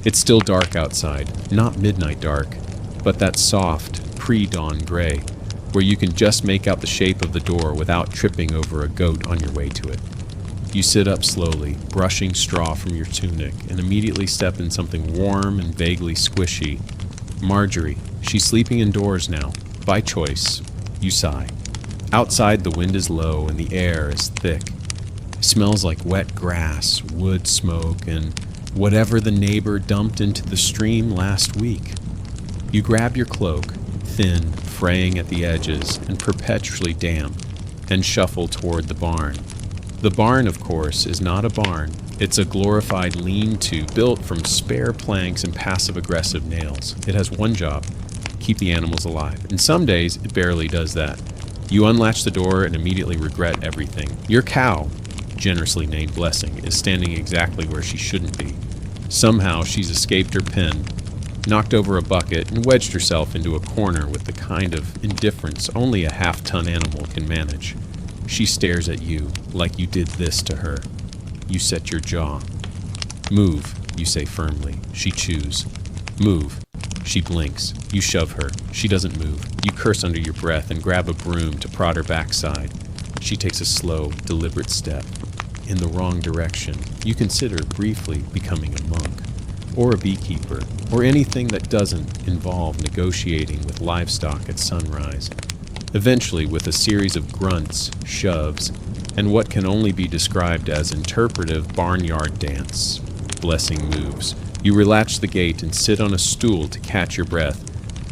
It's still dark outside, not midnight dark, but that soft, pre-dawn gray, where you can just make out the shape of the door without tripping over a goat on your way to it. You sit up slowly, brushing straw from your tunic, and immediately step in something warm and vaguely squishy. Marjorie, she's sleeping indoors now, by choice. You sigh. Outside the wind is low and the air is thick. It smells like wet grass, wood smoke, and whatever the neighbor dumped into the stream last week. You grab your cloak, thin, fraying at the edges, and perpetually damp, and shuffle toward the barn. The barn, of course, is not a barn. It's a glorified lean-to built from spare planks and passive-aggressive nails. It has one job: keep the animals alive. And some days, it barely does that. You unlatch the door and immediately regret everything. Your cow, generously named Blessing, is standing exactly where she shouldn't be. Somehow, she's escaped her pen, knocked over a bucket, and wedged herself into a corner with the kind of indifference only a half-ton animal can manage. She stares at you like you did this to her. You set your jaw. Move, you say firmly. She chews. Move. She blinks. You shove her. She doesn't move. You curse under your breath and grab a broom to prod her backside. She takes a slow, deliberate step. In the wrong direction. You consider briefly becoming a monk, or a beekeeper, or anything that doesn't involve negotiating with livestock at sunrise. Eventually, with a series of grunts, shoves, and what can only be described as interpretive barnyard dance, Blessing moves. You relatch the gate and sit on a stool to catch your breath.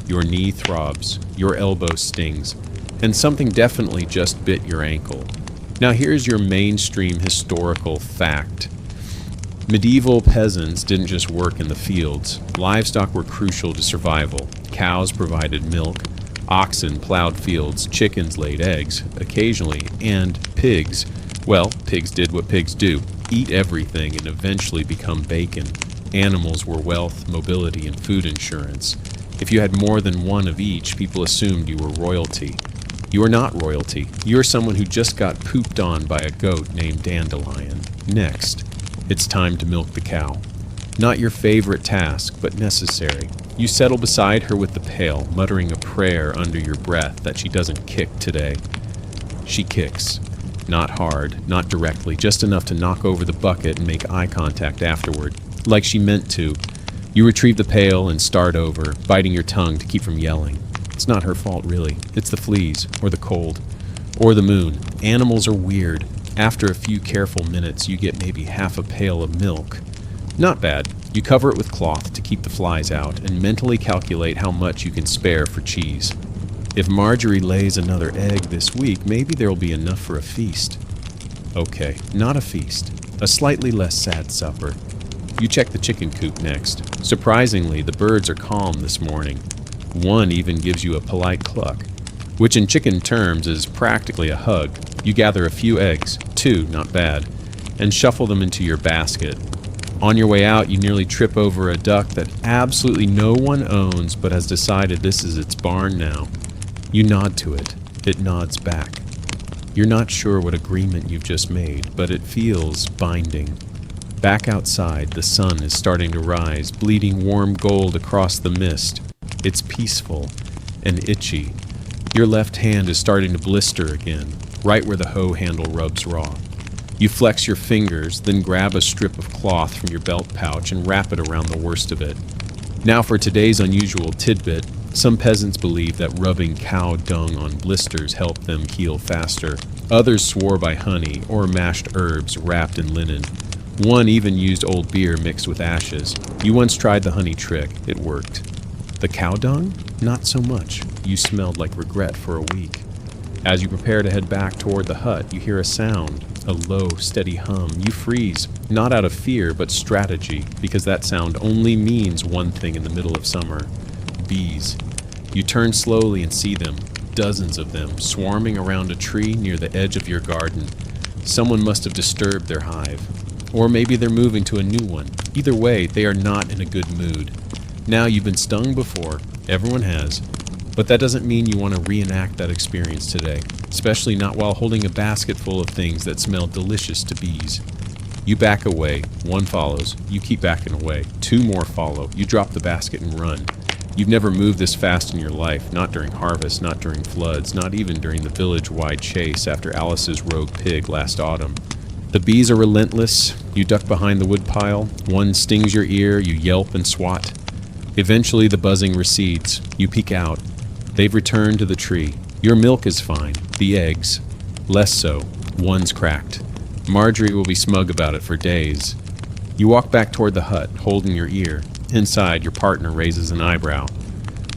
Your knee throbs, your elbow stings, and something definitely just bit your ankle. Now here's your mainstream historical fact. Medieval peasants didn't just work in the fields. Livestock were crucial to survival. Cows provided milk. Oxen plowed fields, chickens laid eggs, occasionally, and pigs, well, pigs did what pigs do, eat everything and eventually become bacon. Animals were wealth, mobility, and food insurance. If you had more than one of each, people assumed you were royalty. You are not royalty. You are someone who just got pooped on by a goat named Dandelion. Next, it's time to milk the cow. Not your favorite task, but necessary. You settle beside her with the pail, muttering a prayer under your breath that she doesn't kick today. She kicks. Not hard, not directly, just enough to knock over the bucket and make eye contact afterward, like she meant to. You retrieve the pail and start over, biting your tongue to keep from yelling. It's not her fault, really. It's the fleas, or the cold, or the moon. Animals are weird. After a few careful minutes, you get maybe half a pail of milk. Not bad. You cover it with cloth to keep the flies out and mentally calculate how much you can spare for cheese. If Marjorie lays another egg this week, maybe there'll be enough for a feast. Okay, not a feast. A slightly less sad supper. You check the chicken coop next. Surprisingly, the birds are calm this morning. One even gives you a polite cluck, which in chicken terms is practically a hug. You gather a few eggs, 2, not bad, and shuffle them into your basket. On your way out, you nearly trip over a duck that absolutely no one owns but has decided this is its barn now. You nod to it. It nods back. You're not sure what agreement you've just made, but it feels binding. Back outside, the sun is starting to rise, bleeding warm gold across the mist. It's peaceful and itchy. Your left hand is starting to blister again, right where the hoe handle rubs raw. You flex your fingers, then grab a strip of cloth from your belt pouch and wrap it around the worst of it. Now for today's unusual tidbit, some peasants believe that rubbing cow dung on blisters helped them heal faster. Others swore by honey or mashed herbs wrapped in linen. One even used old beer mixed with ashes. You once tried the honey trick. It worked. The cow dung? Not so much. You smelled like regret for a week. As you prepare to head back toward the hut, you hear a sound, a low, steady hum. You freeze, not out of fear, but strategy, because that sound only means one thing in the middle of summer: bees. You turn slowly and see them, dozens of them, swarming around a tree near the edge of your garden. Someone must have disturbed their hive. Or maybe they're moving to a new one. Either way, they are not in a good mood. Now, you've been stung before. Everyone has. But that doesn't mean you want to reenact that experience today, especially not while holding a basket full of things that smell delicious to bees. You back away. 1 follows. You keep backing away. 2 more follow. You drop the basket and run. You've never moved this fast in your life, not during harvest, not during floods, not even during the village-wide chase after Alice's rogue pig last autumn. The bees are relentless. You duck behind the woodpile. One stings your ear. You yelp and swat. Eventually, the buzzing recedes. You peek out. They've returned to the tree. Your milk is fine. The eggs, less so. One's cracked. Marjorie will be smug about it for days. You walk back toward the hut, holding your ear. Inside, your partner raises an eyebrow.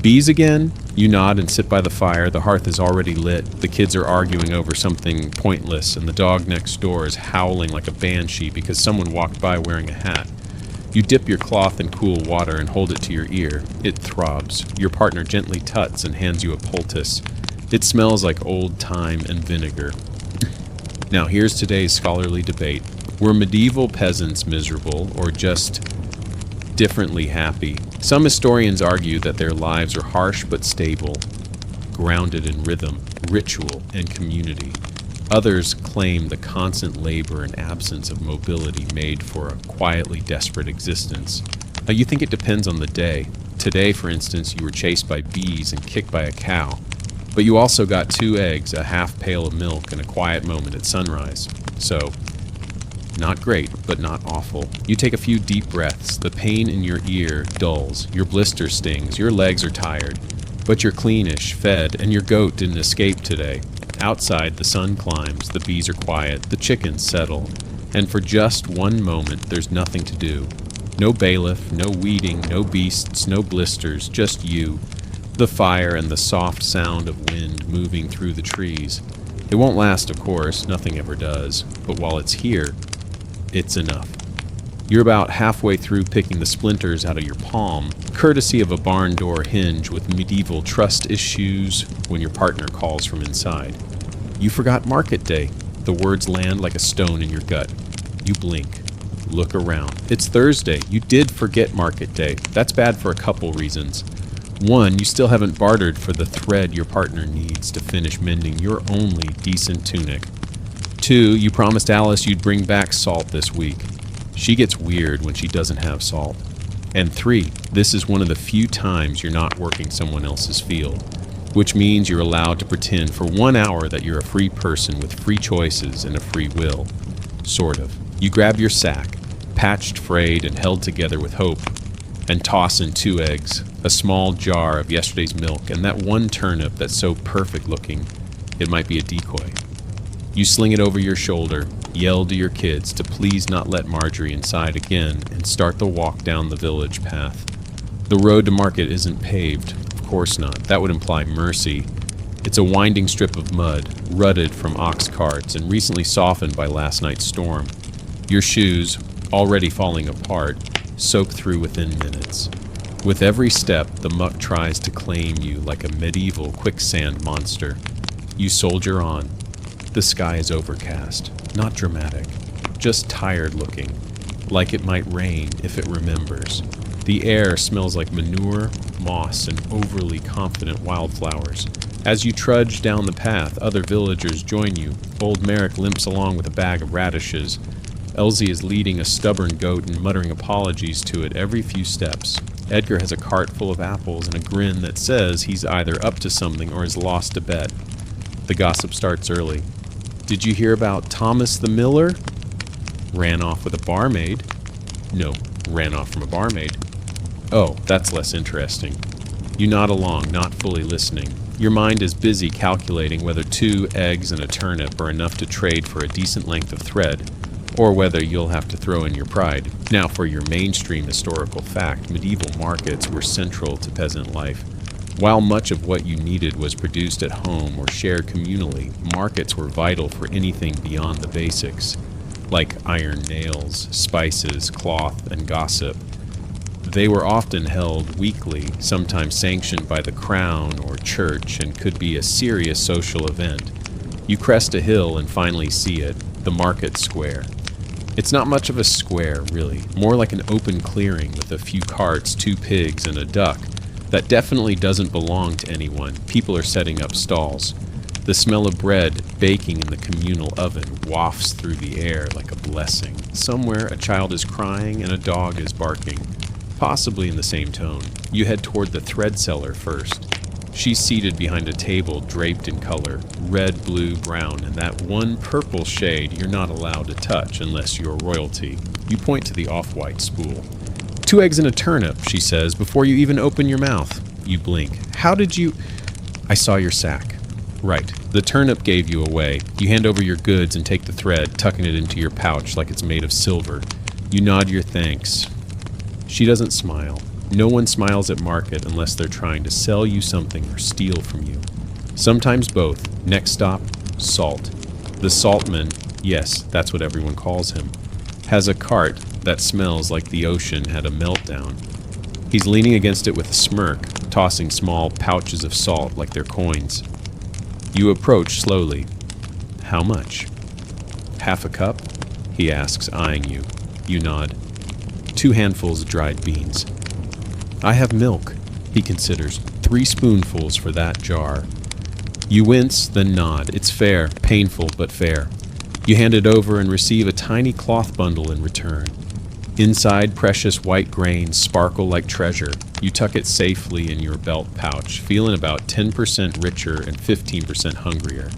Bees again? You nod and sit by the fire. The hearth is already lit. The kids are arguing over something pointless, and the dog next door is howling like a banshee because someone walked by wearing a hat. You dip your cloth in cool water and hold it to your ear. It throbs. Your partner gently tuts and hands you a poultice. It smells like old thyme and vinegar. Now here's today's scholarly debate. Were medieval peasants miserable or just differently happy? Some historians argue that their lives are harsh but stable, grounded in rhythm, ritual, and community. Others claim the constant labor and absence of mobility made for a quietly desperate existence. Now, you think it depends on the day. Today, for instance, you were chased by bees and kicked by a cow. But you also got 2 eggs, a half pail of milk, and a quiet moment at sunrise. So, not great, but not awful. You take a few deep breaths. The pain in your ear dulls. Your blister stings. Your legs are tired. But you're cleanish, fed, and your goat didn't escape today. Outside, the sun climbs, the bees are quiet, the chickens settle, and for just one moment, there's nothing to do. No bailiff, no weeding, no beasts, no blisters, just you, the fire, and the soft sound of wind moving through the trees. It won't last, of course, nothing ever does, but while it's here, it's enough. You're about halfway through picking the splinters out of your palm, courtesy of a barn door hinge with medieval trust issues, when your partner calls from inside. You forgot market day. The words land like a stone in your gut. You blink. Look around. It's Thursday. You did forget market day. That's bad for a couple reasons. 1, you still haven't bartered for the thread your partner needs to finish mending your only decent tunic. 2, you promised Alice you'd bring back salt this week. She gets weird when she doesn't have salt. And 3, this is one of the few times you're not working someone else's field, which means you're allowed to pretend for 1 hour that you're a free person with free choices and a free will. Sort of. You grab your sack, patched, frayed, and held together with hope, and toss in 2 eggs, a small jar of yesterday's milk, and that 1 turnip that's so perfect looking it might be a decoy. You sling it over your shoulder, yell to your kids to please not let Marjorie inside again, and start the walk down the village path. The road to market isn't paved. Of course not. That would imply mercy. It's a winding strip of mud, rutted from ox carts and recently softened by last night's storm. Your shoes, already falling apart, soak through within minutes. With every step, the muck tries to claim you like a medieval quicksand monster. You soldier on. The sky is overcast, not dramatic, just tired looking, like it might rain if it remembers. The air smells like manure, moss, and overly confident wildflowers. As you trudge down the path, other villagers join you. Old Merrick limps along with a bag of radishes. Elsie is leading a stubborn goat and muttering apologies to it every few steps. Edgar has a cart full of apples and a grin that says he's either up to something or has lost a bet. The gossip starts early. Did you hear about Thomas the Miller? Ran off with a barmaid. No, ran off from a barmaid. Oh, that's less interesting. You nod along, not fully listening. Your mind is busy calculating whether 2 eggs and a turnip are enough to trade for a decent length of thread, or whether you'll have to throw in your pride. Now for your mainstream historical fact, medieval markets were central to peasant life. While much of what you needed was produced at home or shared communally, markets were vital for anything beyond the basics, like iron nails, spices, cloth, and gossip. They were often held weekly, sometimes sanctioned by the crown or church, and could be a serious social event. You crest a hill and finally see it, the market square. It's not much of a square, really, more like an open clearing with a few carts, 2 pigs, and a duck. That definitely doesn't belong to anyone. People are setting up stalls. The smell of bread baking in the communal oven wafts through the air like a blessing. Somewhere a child is crying and a dog is barking, possibly in the same tone. You head toward the thread seller first. She's seated behind a table draped in color, red, blue, brown, and that one purple shade you're not allowed to touch unless you're royalty. You point to the off-white spool. 2 eggs and a turnip, she says, before you even open your mouth. You blink. How did you... I saw your sack. Right. The turnip gave you away. You hand over your goods and take the thread, tucking it into your pouch like it's made of silver. You nod your thanks. She doesn't smile. No one smiles at market unless they're trying to sell you something or steal from you. Sometimes both. Next stop, salt. The saltman, yes, that's what everyone calls him, has a cart that smells like the ocean had a meltdown. He's leaning against it with a smirk, tossing small pouches of salt like they're coins. You approach slowly. How much? Half a cup? He asks, eyeing you. You nod. 2 handfuls of dried beans. I have milk, he considers. 3 spoonfuls for that jar. You wince, then nod. It's fair, painful, but fair. You hand it over and receive a tiny cloth bundle in return. Inside, precious white grains sparkle like treasure. You tuck it safely in your belt pouch, feeling about 10% richer and 15% hungrier.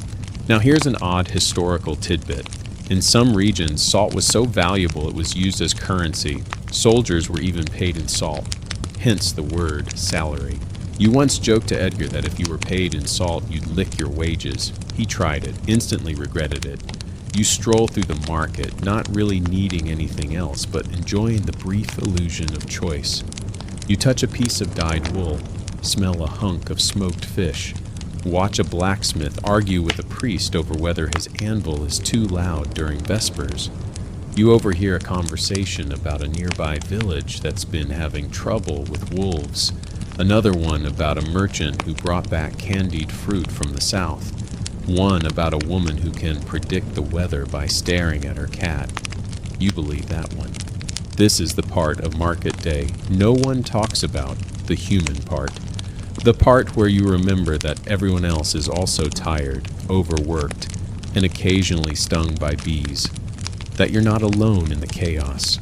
Now here's an odd historical tidbit. In some regions, salt was so valuable it was used as currency. Soldiers were even paid in salt. Hence the word salary. You once joked to Edgar that if you were paid in salt, you'd lick your wages. He tried it, instantly regretted it. You stroll through the market, not really needing anything else, but enjoying the brief illusion of choice. You touch a piece of dyed wool, smell a hunk of smoked fish, watch a blacksmith argue with a priest over whether his anvil is too loud during vespers. You overhear a conversation about a nearby village that's been having trouble with wolves, another one about a merchant who brought back candied fruit from the south, one about a woman who can predict the weather by staring at her cat. You believe that one. This is the part of market day no one talks about, the human part. The part where you remember that everyone else is also tired, overworked, and occasionally stung by bees. That you're not alone in the chaos.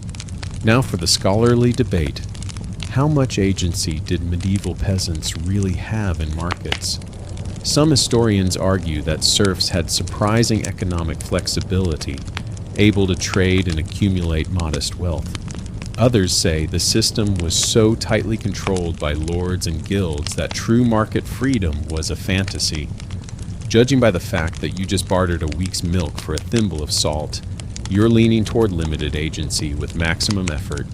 Now for the scholarly debate. How much agency did medieval peasants really have in markets? Some historians argue that serfs had surprising economic flexibility, able to trade and accumulate modest wealth. Others say the system was so tightly controlled by lords and guilds that true market freedom was a fantasy. Judging by the fact that you just bartered a week's milk for a thimble of salt, you're leaning toward limited agency with maximum effort.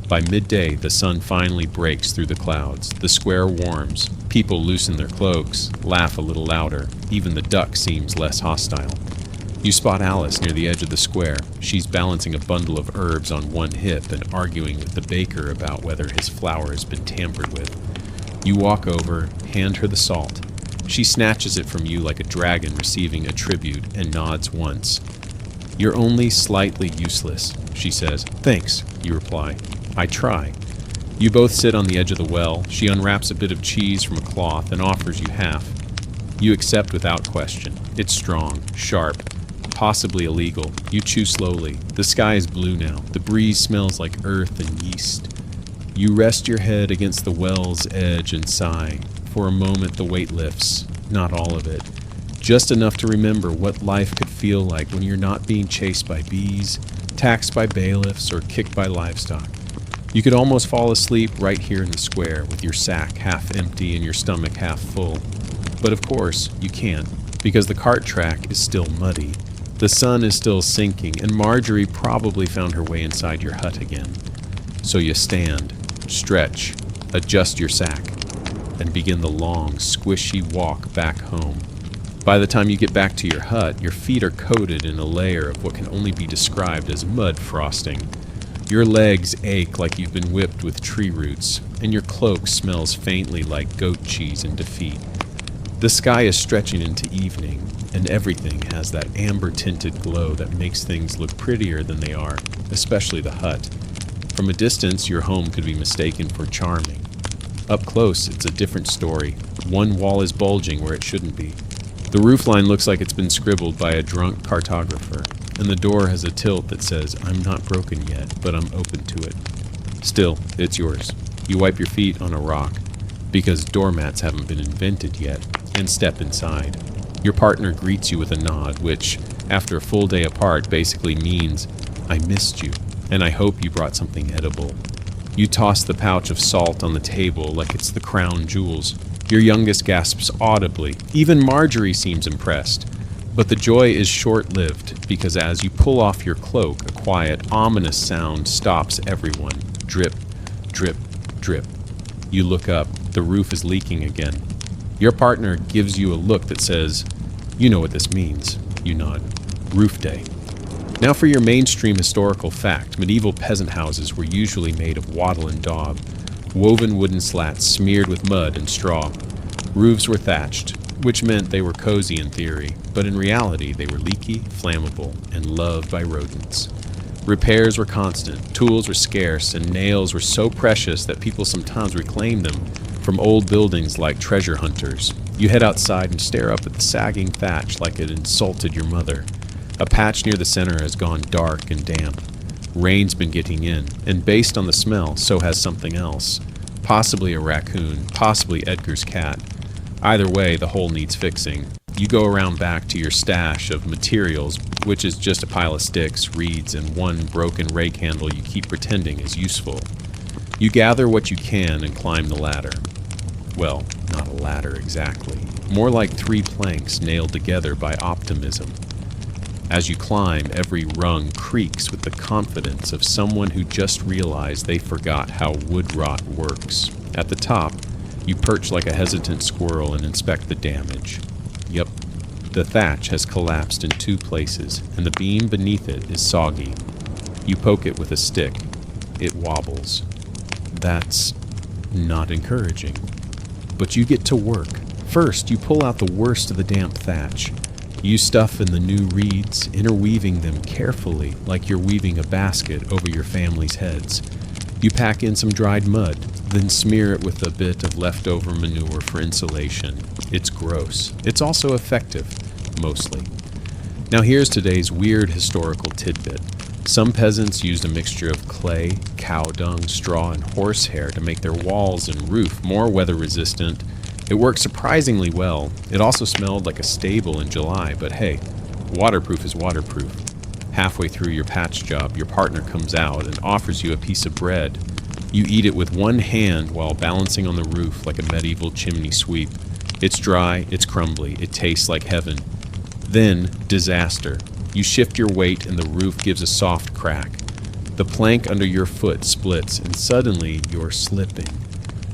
By midday, the sun finally breaks through the clouds. The square warms. People loosen their cloaks, laugh a little louder. Even the duck seems less hostile. You spot Alice near the edge of the square. She's balancing a bundle of herbs on one hip and arguing with the baker about whether his flour has been tampered with. You walk over, hand her the salt. She snatches it from you like a dragon receiving a tribute and nods once. "You're only slightly useless," she says. "Thanks," you reply. "I try." You both sit on the edge of the well. She unwraps a bit of cheese from a cloth and offers you half. You accept without question. It's strong, sharp, possibly illegal. You chew slowly. The sky is blue now. The breeze smells like earth and yeast. You rest your head against the well's edge and sigh. For a moment the weight lifts. Not all of it. Just enough to remember what life could feel like when you're not being chased by bees, taxed by bailiffs, or kicked by livestock. You could almost fall asleep right here in the square with your sack half empty and your stomach half full. But of course, you can't, because the cart track is still muddy. The sun is still sinking, and Marjorie probably found her way inside your hut again. So you stand, stretch, adjust your sack, and begin the long, squishy walk back home. By the time you get back to your hut, your feet are coated in a layer of what can only be described as mud frosting. Your legs ache like you've been whipped with tree roots, and your cloak smells faintly like goat cheese and defeat. The sky is stretching into evening, and everything has that amber-tinted glow that makes things look prettier than they are, especially the hut. From a distance, your home could be mistaken for charming. Up close, it's a different story. One wall is bulging where it shouldn't be. The roofline looks like it's been scribbled by a drunk cartographer, and the door has a tilt that says, "I'm not broken yet, but I'm open to it." Still, it's yours. You wipe your feet on a rock, because doormats haven't been invented yet, and step inside. Your partner greets you with a nod, which, after a full day apart, basically means, "I missed you, and I hope you brought something edible." You toss the pouch of salt on the table like it's the crown jewels. Your youngest gasps audibly. Even Marjorie seems impressed. But the joy is short-lived, because as you pull off your cloak, a quiet, ominous sound stops everyone. Drip, drip, drip. You look up. The roof is leaking again. Your partner gives you a look that says, "You know what this means." You nod. Roof day. Now for your mainstream historical fact, medieval peasant houses were usually made of wattle and daub, woven wooden slats smeared with mud and straw. Roofs were thatched, which meant they were cozy in theory, but in reality they were leaky, flammable, and loved by rodents. Repairs were constant, tools were scarce, and nails were so precious that people sometimes reclaimed them from old buildings like treasure hunters. You head outside and stare up at the sagging thatch like it insulted your mother. A patch near the center has gone dark and damp. Rain's been getting in, and based on the smell, so has something else. Possibly a raccoon, possibly Edgar's cat. Either way, the hole needs fixing. You go around back to your stash of materials, which is just a pile of sticks, reeds, and one broken rake handle you keep pretending is useful. You gather what you can and climb the ladder. Well, not a ladder exactly. More like 3 planks nailed together by optimism. As you climb, every rung creaks with the confidence of someone who just realized they forgot how wood rot works. At the top, you perch like a hesitant squirrel and inspect the damage. Yep, the thatch has collapsed in 2 places, and the beam beneath it is soggy. You poke it with a stick. It wobbles. That's not encouraging. But you get to work. First, you pull out the worst of the damp thatch. You stuff in the new reeds, interweaving them carefully like you're weaving a basket over your family's heads. You pack in some dried mud, then smear it with a bit of leftover manure for insulation. It's gross. It's also effective, mostly. Now here's today's weird historical tidbit. Some peasants used a mixture of clay, cow dung, straw, and horsehair to make their walls and roof more weather-resistant. It worked surprisingly well. It also smelled like a stable in July, but hey, waterproof is waterproof. Halfway through your patch job, your partner comes out and offers you a piece of bread. You eat it with one hand while balancing on the roof like a medieval chimney sweep. It's dry, it's crumbly, it tastes like heaven. Then, disaster. You shift your weight and the roof gives a soft crack. The plank under your foot splits and suddenly you're slipping.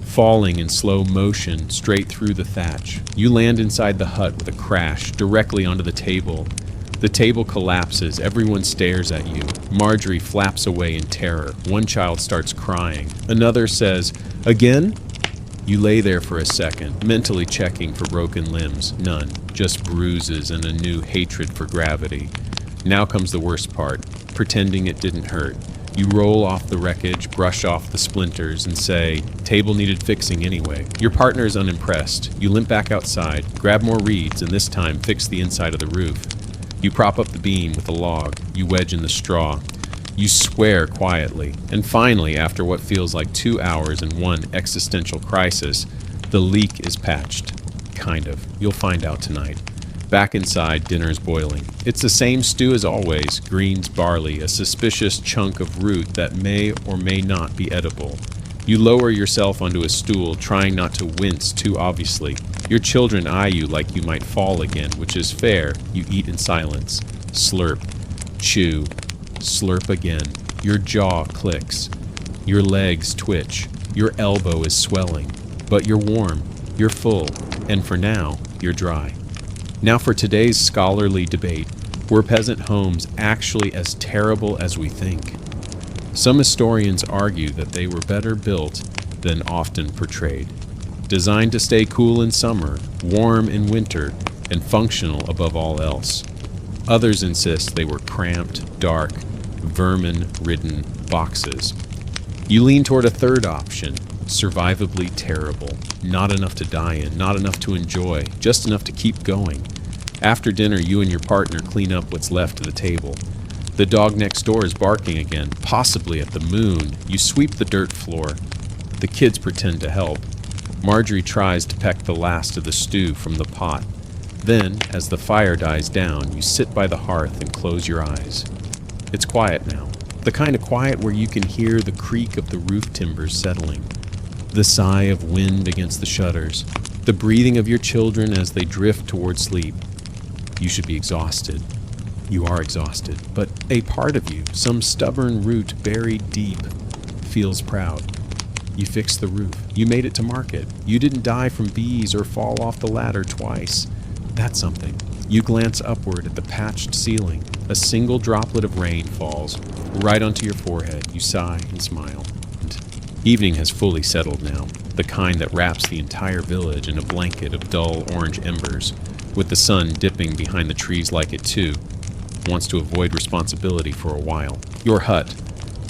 Falling in slow motion straight through the thatch. You land inside the hut with a crash, directly onto the table. The table collapses, everyone stares at you. Marjorie flaps away in terror. One child starts crying. Another says, "Again?" You lay there for a second, mentally checking for broken limbs. None, just bruises and a new hatred for gravity. Now comes the worst part, pretending it didn't hurt. You roll off the wreckage, brush off the splinters, and say, "Table needed fixing anyway." Your partner is unimpressed. You limp back outside, grab more reeds, and this time fix the inside of the roof. You prop up the beam with a log. You wedge in the straw. You swear quietly. And finally, after what feels like 2 hours and one existential crisis, the leak is patched. Kind of. You'll find out tonight. Back inside, dinner's boiling. It's the same stew as always, greens, barley, a suspicious chunk of root that may or may not be edible. You lower yourself onto a stool, trying not to wince too obviously. Your children eye you like you might fall again, which is fair. You eat in silence. Slurp. Chew. Slurp again. Your jaw clicks. Your legs twitch. Your elbow is swelling. But you're warm. You're full. And for now, you're dry. Now for today's scholarly debate, were peasant homes actually as terrible as we think? Some historians argue that they were better built than often portrayed. Designed to stay cool in summer, warm in winter, and functional above all else. Others insist they were cramped, dark, vermin-ridden boxes. You lean toward a third option, survivably terrible. Not enough to die in, not enough to enjoy, just enough to keep going. After dinner, you and your partner clean up what's left of the table. The dog next door is barking again, possibly at the moon. You sweep the dirt floor. The kids pretend to help. Marjorie tries to peck the last of the stew from the pot. Then, as the fire dies down, you sit by the hearth and close your eyes. It's quiet now. The kind of quiet where you can hear the creak of the roof timbers settling. The sigh of wind against the shutters, the breathing of your children as they drift toward sleep. You should be exhausted. You are exhausted, but a part of you, some stubborn root buried deep, feels proud. You fixed the roof. You made it to market. You didn't die from bees or fall off the ladder twice. That's something. You glance upward at the patched ceiling. A single droplet of rain falls right onto your forehead. You sigh and smile. Evening has fully settled now, the kind that wraps the entire village in a blanket of dull orange embers, with the sun dipping behind the trees like it too, wants to avoid responsibility for a while. Your hut,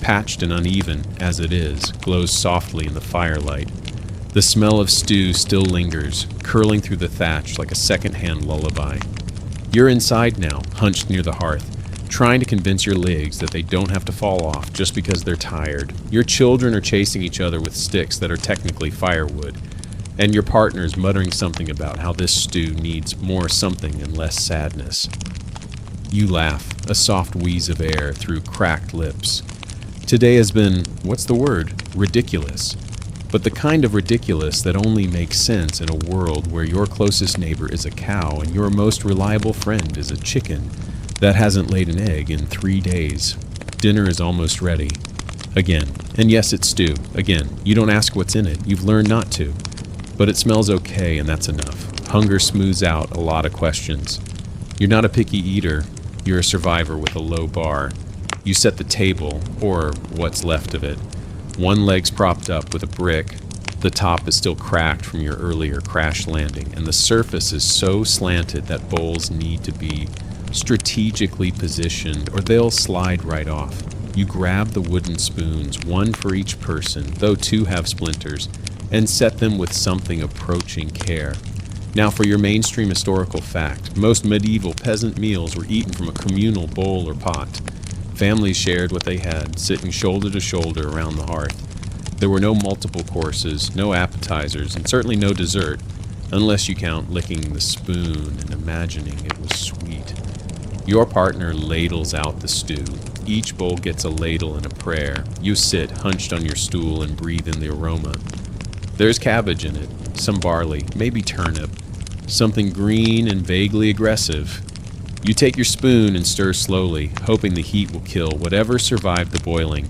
patched and uneven as it is, glows softly in the firelight. The smell of stew still lingers, curling through the thatch like a second-hand lullaby. You're inside now, hunched near the hearth, trying to convince your legs that they don't have to fall off just because they're tired. Your children are chasing each other with sticks that are technically firewood, and your partner's muttering something about how this stew needs more something and less sadness. You laugh, a soft wheeze of air through cracked lips. Today has been, what's the word? Ridiculous. But the kind of ridiculous that only makes sense in a world where your closest neighbor is a cow and your most reliable friend is a chicken that hasn't laid an egg in 3 days. Dinner is almost ready. Again. And yes, it's stew. Again, you don't ask what's in it. You've learned not to. But it smells okay, and that's enough. Hunger smooths out a lot of questions. You're not a picky eater. You're a survivor with a low bar. You set the table, or what's left of it. One leg's propped up with a brick. The top is still cracked from your earlier crash landing, and the surface is so slanted that bowls need to be strategically positioned or they'll slide right off. You grab the wooden spoons, one for each person, though two have splinters, and set them with something approaching care. Now for your mainstream historical fact, most medieval peasant meals were eaten from a communal bowl or pot. Families shared what they had, sitting shoulder to shoulder around the hearth. There were no multiple courses, no appetizers, and certainly no dessert, unless you count licking the spoon and imagining it was sweet. Your partner ladles out the stew. Each bowl gets a ladle and a prayer. You sit hunched on your stool and breathe in the aroma. There's cabbage in it, some barley, maybe turnip, something green and vaguely aggressive. You take your spoon and stir slowly, hoping the heat will kill whatever survived the boiling.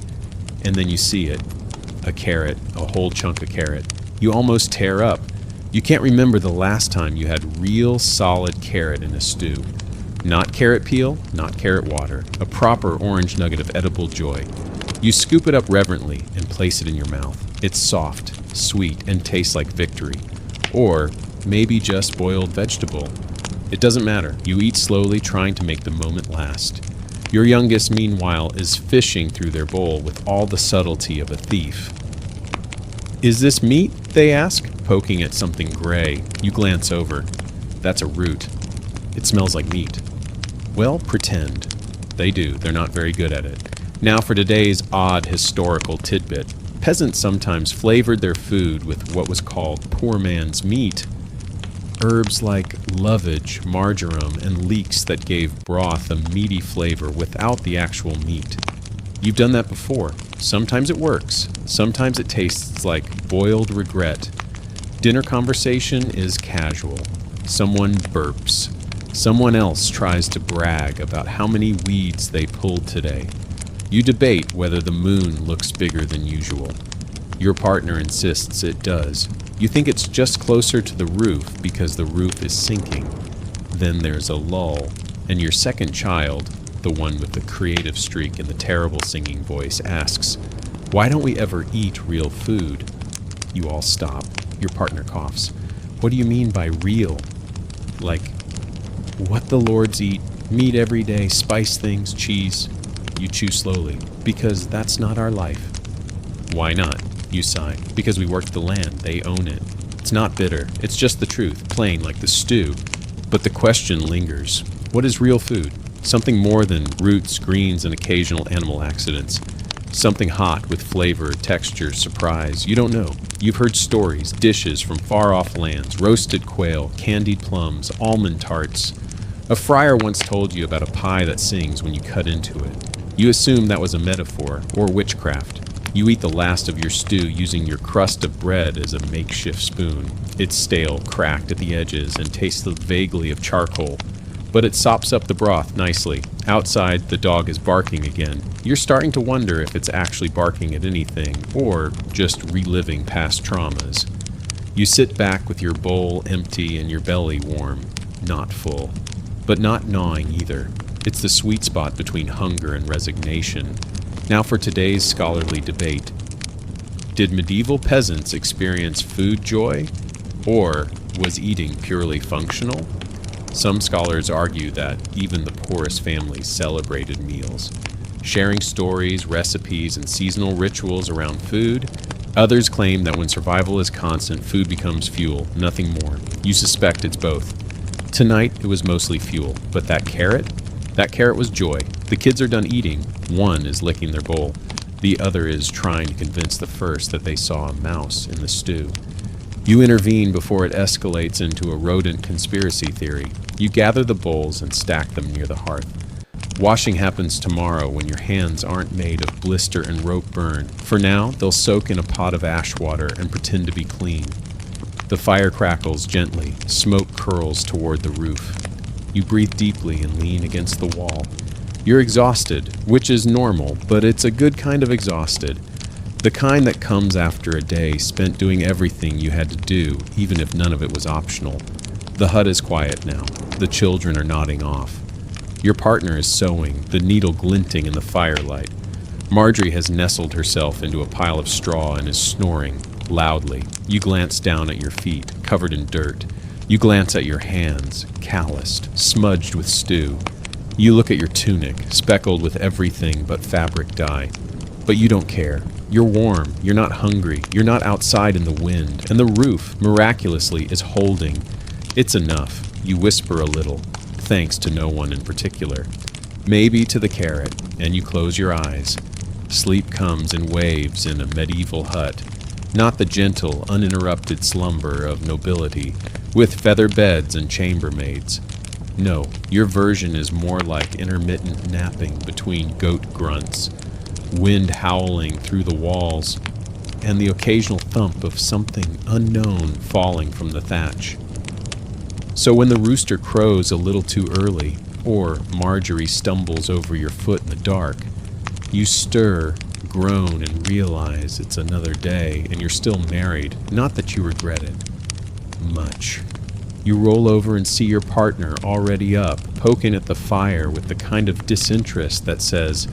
And then you see it. A carrot, a whole chunk of carrot. You almost tear up. You can't remember the last time you had real solid carrot in a stew. Not carrot peel, not carrot water, a proper orange nugget of edible joy. You scoop it up reverently and place it in your mouth. It's soft, sweet, and tastes like victory. Or maybe just boiled vegetable. It doesn't matter. You eat slowly, trying to make the moment last. Your youngest, meanwhile, is fishing through their bowl with all the subtlety of a thief. "Is this meat?" they ask, poking at something gray. You glance over. That's a root. It smells like meat. Well, pretend. They do. They're not very good at it. Now for today's odd historical tidbit. Peasants sometimes flavored their food with what was called poor man's meat. Herbs like lovage, marjoram, and leeks that gave broth a meaty flavor without the actual meat. You've done that before. Sometimes it works. Sometimes it tastes like boiled regret. Dinner conversation is casual. Someone burps. Someone else tries to brag about how many weeds they pulled today. You debate whether the moon looks bigger than usual. Your partner insists it does. You think it's just closer to the roof because the roof is sinking. Then there's a lull, and your second child, the one with the creative streak and the terrible singing voice, asks, "Why don't we ever eat real food?" You all stop. Your partner coughs. "What do you mean by real?" "Like, what the lords eat, meat every day, spice things, cheese." You chew slowly. "Because that's not our life." "Why not?" You sigh. "Because we work the land, they own it." It's not bitter, it's just the truth, plain like the stew. But the question lingers. What is real food? Something more than roots, greens, and occasional animal accidents. Something hot with flavor, texture, surprise. You don't know. You've heard stories, dishes from far-off lands, roasted quail, candied plums, almond tarts. A friar once told you about a pie that sings when you cut into it. You assume that was a metaphor, or witchcraft. You eat the last of your stew using your crust of bread as a makeshift spoon. It's stale, cracked at the edges, and tastes vaguely of charcoal. But it sops up the broth nicely. Outside, the dog is barking again. You're starting to wonder if it's actually barking at anything, or just reliving past traumas. You sit back with your bowl empty and your belly warm. Not full. But not gnawing either. It's the sweet spot between hunger and resignation. Now for today's scholarly debate. Did medieval peasants experience food joy? Or was eating purely functional? Some scholars argue that even the poorest families celebrated meals, sharing stories, recipes, and seasonal rituals around food. Others claim that when survival is constant, food becomes fuel, nothing more. You suspect it's both. Tonight, it was mostly fuel, but that carrot was joy. The kids are done eating. One is licking their bowl. The other is trying to convince the first that they saw a mouse in the stew. You intervene before it escalates into a rodent conspiracy theory. You gather the bowls and stack them near the hearth. Washing happens tomorrow when your hands aren't made of blister and rope burn. For now, they'll soak in a pot of ash water and pretend to be clean. The fire crackles gently. Smoke curls toward the roof. You breathe deeply and lean against the wall. You're exhausted, which is normal, but it's a good kind of exhausted. The kind that comes after a day spent doing everything you had to do, even if none of it was optional. The hut is quiet now. The children are nodding off. Your partner is sewing, the needle glinting in the firelight. Marjorie has nestled herself into a pile of straw and is snoring loudly. You glance down at your feet, covered in dirt. You glance at your hands, calloused, smudged with stew. You look at your tunic, speckled with everything but fabric dye. But you don't care. You're warm, you're not hungry, you're not outside in the wind, and the roof, miraculously, is holding. It's enough. You whisper a little, thanks to no one in particular. Maybe to the carrot, and you close your eyes. Sleep comes in waves in a medieval hut. Not the gentle, uninterrupted slumber of nobility, with feather beds and chambermaids. No, your version is more like intermittent napping between goat grunts, wind howling through the walls, and the occasional thump of something unknown falling from the thatch. So when the rooster crows a little too early, or Marjorie stumbles over your foot in the dark, you stir, groan, and realize it's another day and you're still married, not that you regret it. Much. You roll over and see your partner already up, poking at the fire with the kind of disinterest that says,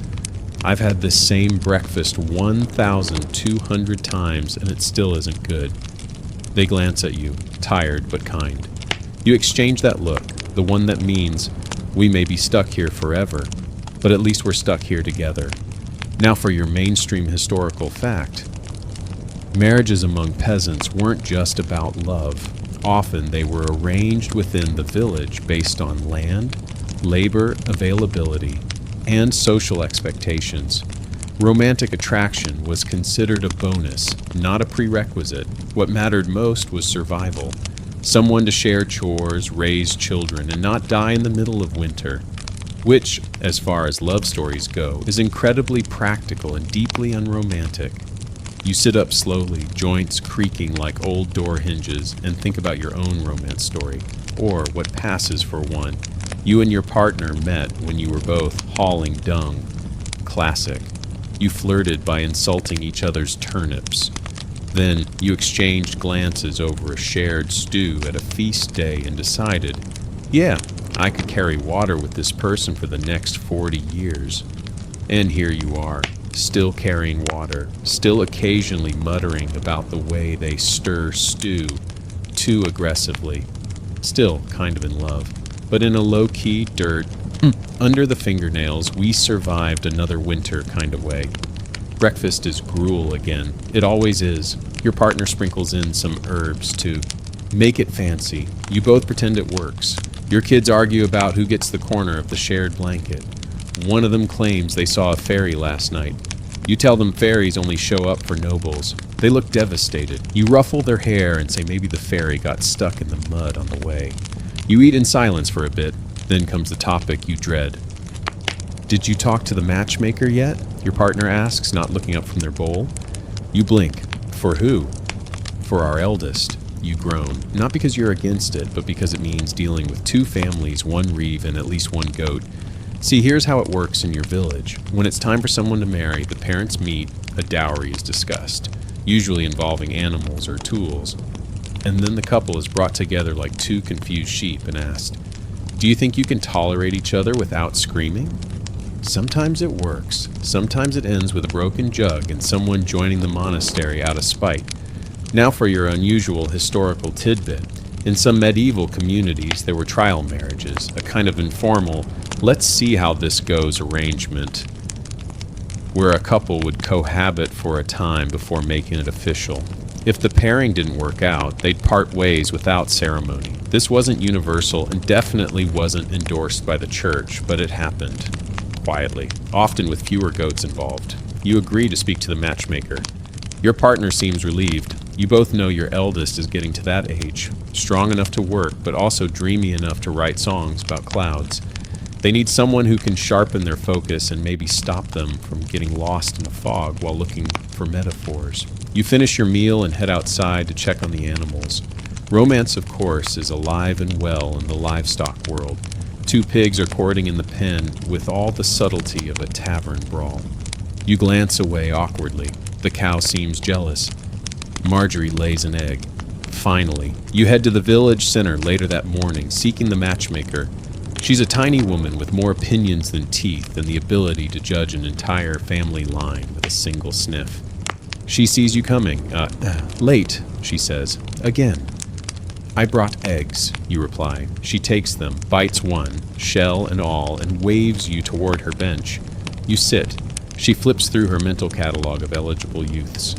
I've had this same breakfast 1,200 times and it still isn't good. They glance at you, tired but kind. You exchange that look, the one that means we may be stuck here forever, but at least we're stuck here together. Now for your mainstream historical fact. Marriages among peasants weren't just about love. Often they were arranged within the village based on land, labor availability, and social expectations. Romantic attraction was considered a bonus, not a prerequisite. What mattered most was survival. Someone to share chores, raise children, and not die in the middle of winter. Which, as far as love stories go, is incredibly practical and deeply unromantic. You sit up slowly, joints creaking like old door hinges, and think about your own romance story, or what passes for one. You and your partner met when you were both hauling dung. Classic. You flirted by insulting each other's turnips. Then you exchanged glances over a shared stew at a feast day and decided, yeah, I could carry water with this person for the next 40 years. And here you are. Still carrying water, still occasionally muttering about the way they stir stew too aggressively, still kind of in love, but in a low-key dirt, under the fingernails, we survived another winter kind of way. Breakfast is gruel again. It always is. Your partner sprinkles in some herbs to make it fancy. You both pretend it works. Your kids argue about who gets the corner of the shared blanket. One of them claims they saw a fairy last night. You tell them fairies only show up for nobles. They look devastated. You ruffle their hair and say maybe the fairy got stuck in the mud on the way. You eat in silence for a bit, then comes the topic you dread. Did you talk to the matchmaker yet? Your partner asks, not looking up from their bowl. You blink. For who? For our eldest. You groan. Not because you're against it, but because it means dealing with 2 families, 1 reeve, and at least 1 goat. See, here's how it works in your village. When it's time for someone to marry, the parents meet, a dowry is discussed, usually involving animals or tools. And then the couple is brought together like 2 confused sheep and asked, do you think you can tolerate each other without screaming? Sometimes it works. Sometimes it ends with a broken jug and someone joining the monastery out of spite. Now for your unusual historical tidbit. In some medieval communities, there were trial marriages, a kind of informal, let's see how this goes arrangement, where a couple would cohabit for a time before making it official. If the pairing didn't work out, they'd part ways without ceremony. This wasn't universal and definitely wasn't endorsed by the church, but it happened. Quietly, often with fewer goats involved. You agree to speak to the matchmaker. Your partner seems relieved. You both know your eldest is getting to that age, strong enough to work, but also dreamy enough to write songs about clouds. They need someone who can sharpen their focus and maybe stop them from getting lost in a fog while looking for metaphors. You finish your meal and head outside to check on the animals. Romance, of course, is alive and well in the livestock world. 2 pigs are courting in the pen with all the subtlety of a tavern brawl. You glance away awkwardly. The cow seems jealous. Marjorie lays an egg. Finally, you head to the village center later that morning, seeking the matchmaker. She's a tiny woman with more opinions than teeth and the ability to judge an entire family line with a single sniff. She sees you coming. Late, she says. Again. I brought eggs, you reply. She takes them, bites one, shell and all, and waves you toward her bench. You sit. She flips through her mental catalog of eligible youths.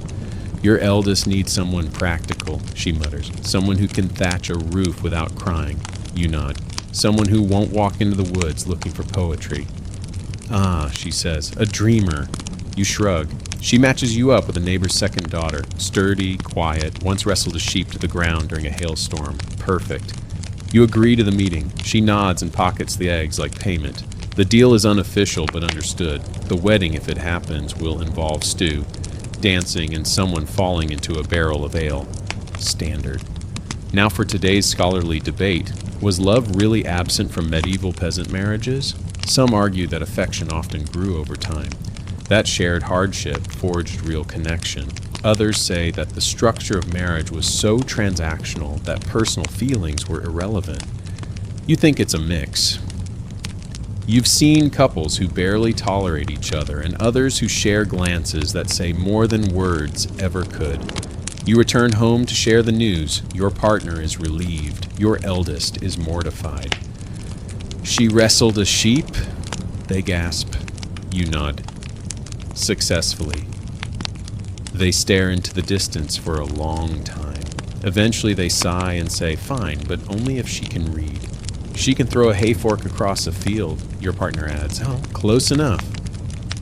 Your eldest needs someone practical, she mutters. Someone who can thatch a roof without crying. You nod. Someone who won't walk into the woods looking for poetry. Ah, she says, a dreamer. You shrug. She matches you up with a neighbor's second daughter. Sturdy, quiet, once wrestled a sheep to the ground during a hailstorm. Perfect. You agree to the meeting. She nods and pockets the eggs like payment. The deal is unofficial but understood. The wedding, if it happens, will involve stew, dancing, and someone falling into a barrel of ale. Standard. Now for today's scholarly debate. Was love really absent from medieval peasant marriages? Some argue that affection often grew over time. That shared hardship forged real connection. Others say that the structure of marriage was so transactional that personal feelings were irrelevant. You think it's a mix. You've seen couples who barely tolerate each other and others who share glances that say more than words ever could. You return home to share the news. Your partner is relieved. Your eldest is mortified. She wrestled a sheep? They gasp. You nod. Successfully. They stare into the distance for a long time. Eventually they sigh and say, fine, but only if she can read. She can throw a hay fork across a field, your partner adds. Oh, close enough.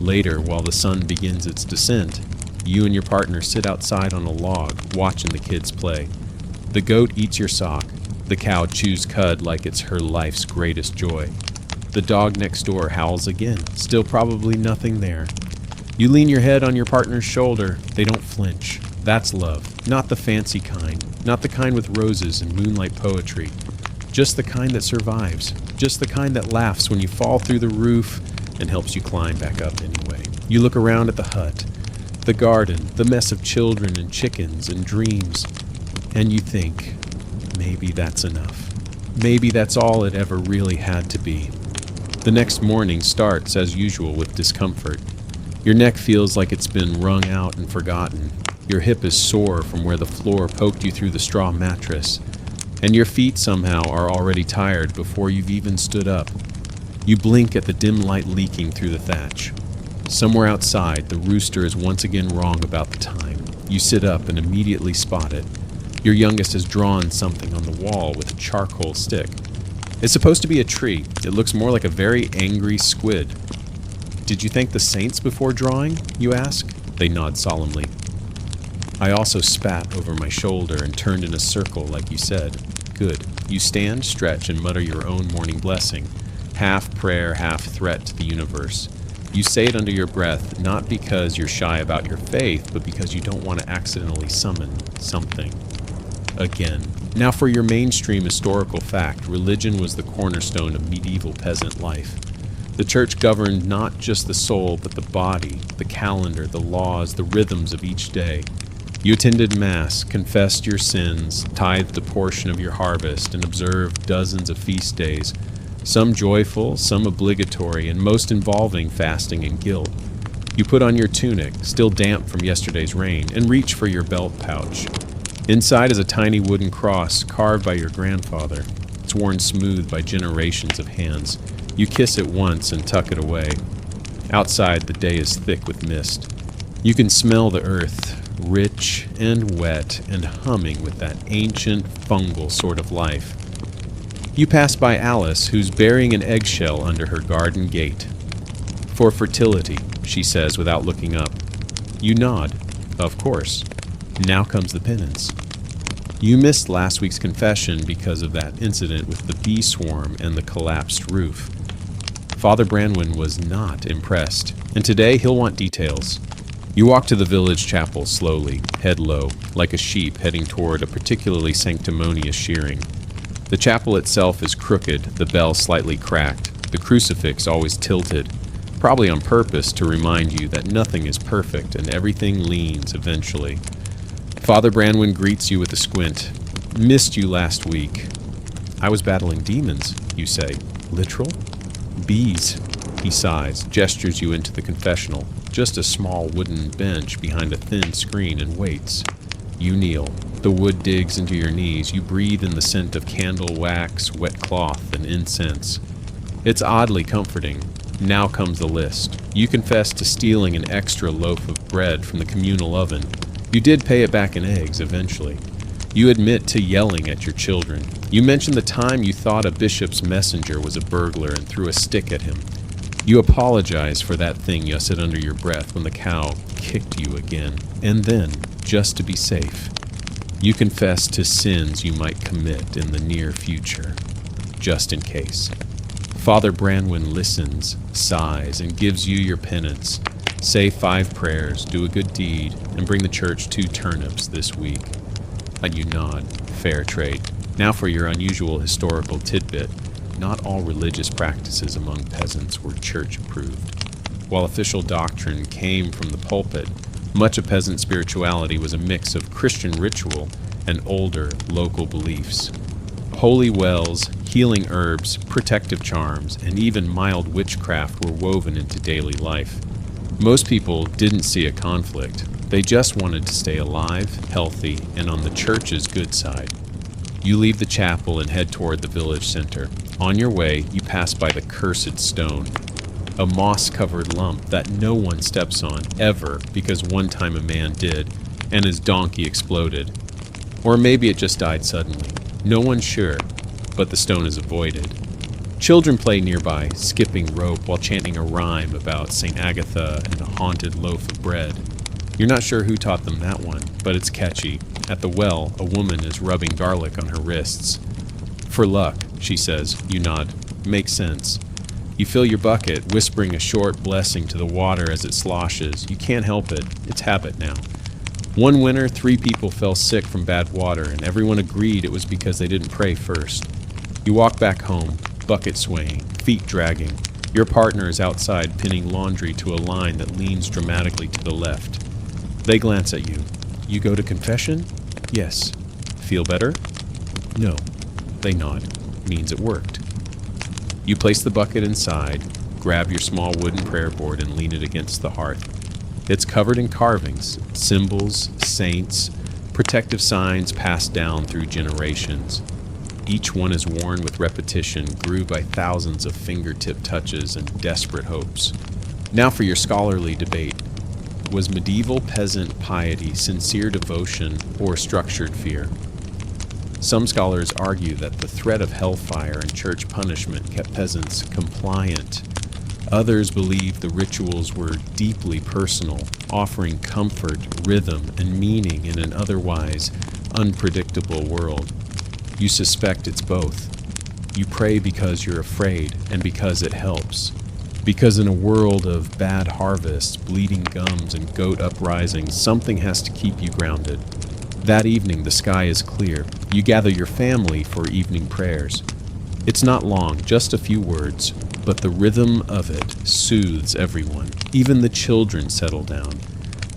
Later, while the sun begins its descent, you and your partner sit outside on a log, watching the kids play. The goat eats your sock. The cow chews cud like it's her life's greatest joy. The dog next door howls again, still probably nothing there. You lean your head on your partner's shoulder. They don't flinch. That's love. Not the fancy kind. Not the kind with roses and moonlight poetry. Just the kind that survives. Just the kind that laughs when you fall through the roof and helps you climb back up anyway. You look around at the hut, the garden, the mess of children and chickens and dreams, and you think, maybe that's enough. Maybe that's all it ever really had to be. The next morning starts, as usual, with discomfort. Your neck feels like it's been wrung out and forgotten. Your hip is sore from where the floor poked you through the straw mattress. And your feet somehow are already tired before you've even stood up. You blink at the dim light leaking through the thatch. Somewhere outside, the rooster is once again wrong about the time. You sit up and immediately spot it. Your youngest has drawn something on the wall with a charcoal stick. It's supposed to be a tree. It looks more like a very angry squid. Did you thank the saints before drawing? You ask. They nod solemnly. I also spat over my shoulder and turned in a circle like you said. Good. You stand, stretch, and mutter your own morning blessing, half prayer, half threat to the universe. You say it under your breath, not because you're shy about your faith, but because you don't want to accidentally summon something. Again. Now for your mainstream historical fact, religion was the cornerstone of medieval peasant life. The church governed not just the soul, but the body, the calendar, the laws, the rhythms of each day. You attended Mass, confessed your sins, tithed a portion of your harvest, and observed dozens of feast days, some joyful, some obligatory, and most involving fasting and guilt. You put on your tunic, still damp from yesterday's rain, and reach for your belt pouch. Inside is a tiny wooden cross carved by your grandfather. It's worn smooth by generations of hands. You kiss it once and tuck it away. Outside, the day is thick with mist. You can smell the earth, rich and wet and humming with that ancient fungal sort of life. You pass by Alice, who's burying an eggshell under her garden gate. For fertility, she says without looking up. You nod. Of course. Now comes the penance. You missed last week's confession because of that incident with the bee swarm and the collapsed roof. Father Branwyn was not impressed, and today he'll want details. You walk to the village chapel slowly, head low, like a sheep heading toward a particularly sanctimonious shearing. The chapel itself is crooked, the bell slightly cracked, the crucifix always tilted, probably on purpose to remind you that nothing is perfect and everything leans eventually. Father Branwyn greets you with a squint. Missed you last week. I was battling demons, you say. Literal? Bees. He sighs, gestures you into the confessional, just a small wooden bench behind a thin screen, and waits. You kneel. The wood digs into your knees. You breathe in the scent of candle wax, wet cloth, and incense. It's oddly comforting. Now comes the list. You confess to stealing an extra loaf of bread from the communal oven. You did pay it back in eggs eventually. You admit to yelling at your children. You mention the time you thought a bishop's messenger was a burglar and threw a stick at him. You apologize for that thing you said under your breath when the cow kicked you again. And then, just to be safe, you confess to sins you might commit in the near future, just in case. Father Branwyn listens, sighs, and gives you your penance. Say 5 prayers, do a good deed, and bring the church 2 turnips this week. And you nod. Fair trade. Now for your unusual historical tidbit. Not all religious practices among peasants were church-approved. While official doctrine came from the pulpit, much of peasant spirituality was a mix of Christian ritual and older local beliefs. Holy wells, healing herbs, protective charms, and even mild witchcraft were woven into daily life. Most people didn't see a conflict. They just wanted to stay alive, healthy, and on the church's good side. You leave the chapel and head toward the village center. On your way, you pass by the cursed stone, a moss-covered lump that no one steps on, ever, because one time a man did, and his donkey exploded. Or maybe it just died suddenly. No one's sure, but the stone is avoided. Children play nearby, skipping rope while chanting a rhyme about St. Agatha and a haunted loaf of bread. You're not sure who taught them that one, but it's catchy. At the well, a woman is rubbing garlic on her wrists. For luck, she says. You nod. Makes sense. You fill your bucket, whispering a short blessing to the water as it sloshes. You can't help it. It's habit now. One winter, 3 people fell sick from bad water, and everyone agreed it was because they didn't pray first. You walk back home, bucket swaying, feet dragging. Your partner is outside pinning laundry to a line that leans dramatically to the left. They glance at you. You go to confession? Yes. Feel better? No. They nod. Means it worked. You place the bucket inside, grab your small wooden prayer board and lean it against the hearth. It's covered in carvings, symbols, saints, protective signs passed down through generations. Each one is worn with repetition, grew by thousands of fingertip touches and desperate hopes. Now for your scholarly debate. Was medieval peasant piety sincere devotion or structured fear? Some scholars argue that the threat of hellfire and church punishment kept peasants compliant. Others believe the rituals were deeply personal, offering comfort, rhythm, and meaning in an otherwise unpredictable world. You suspect it's both. You pray because you're afraid and because it helps. Because in a world of bad harvests, bleeding gums, and goat uprisings, something has to keep you grounded. That evening, the sky is clear. You gather your family for evening prayers. It's not long, just a few words, but the rhythm of it soothes everyone. Even the children settle down.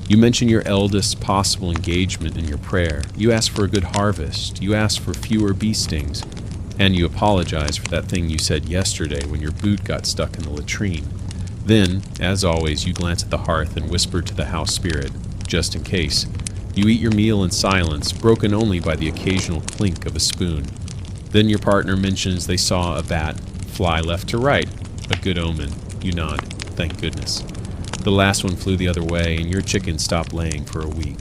You mention your eldest's possible engagement in your prayer. You ask for a good harvest. You ask for fewer bee stings. And you apologize for that thing you said yesterday when your boot got stuck in the latrine. Then, as always, you glance at the hearth and whisper to the house spirit, just in case. You eat your meal in silence, broken only by the occasional clink of a spoon. Then your partner mentions they saw a bat fly left to right. A good omen. You nod. Thank goodness. The last one flew the other way, and your chicken stopped laying for a week.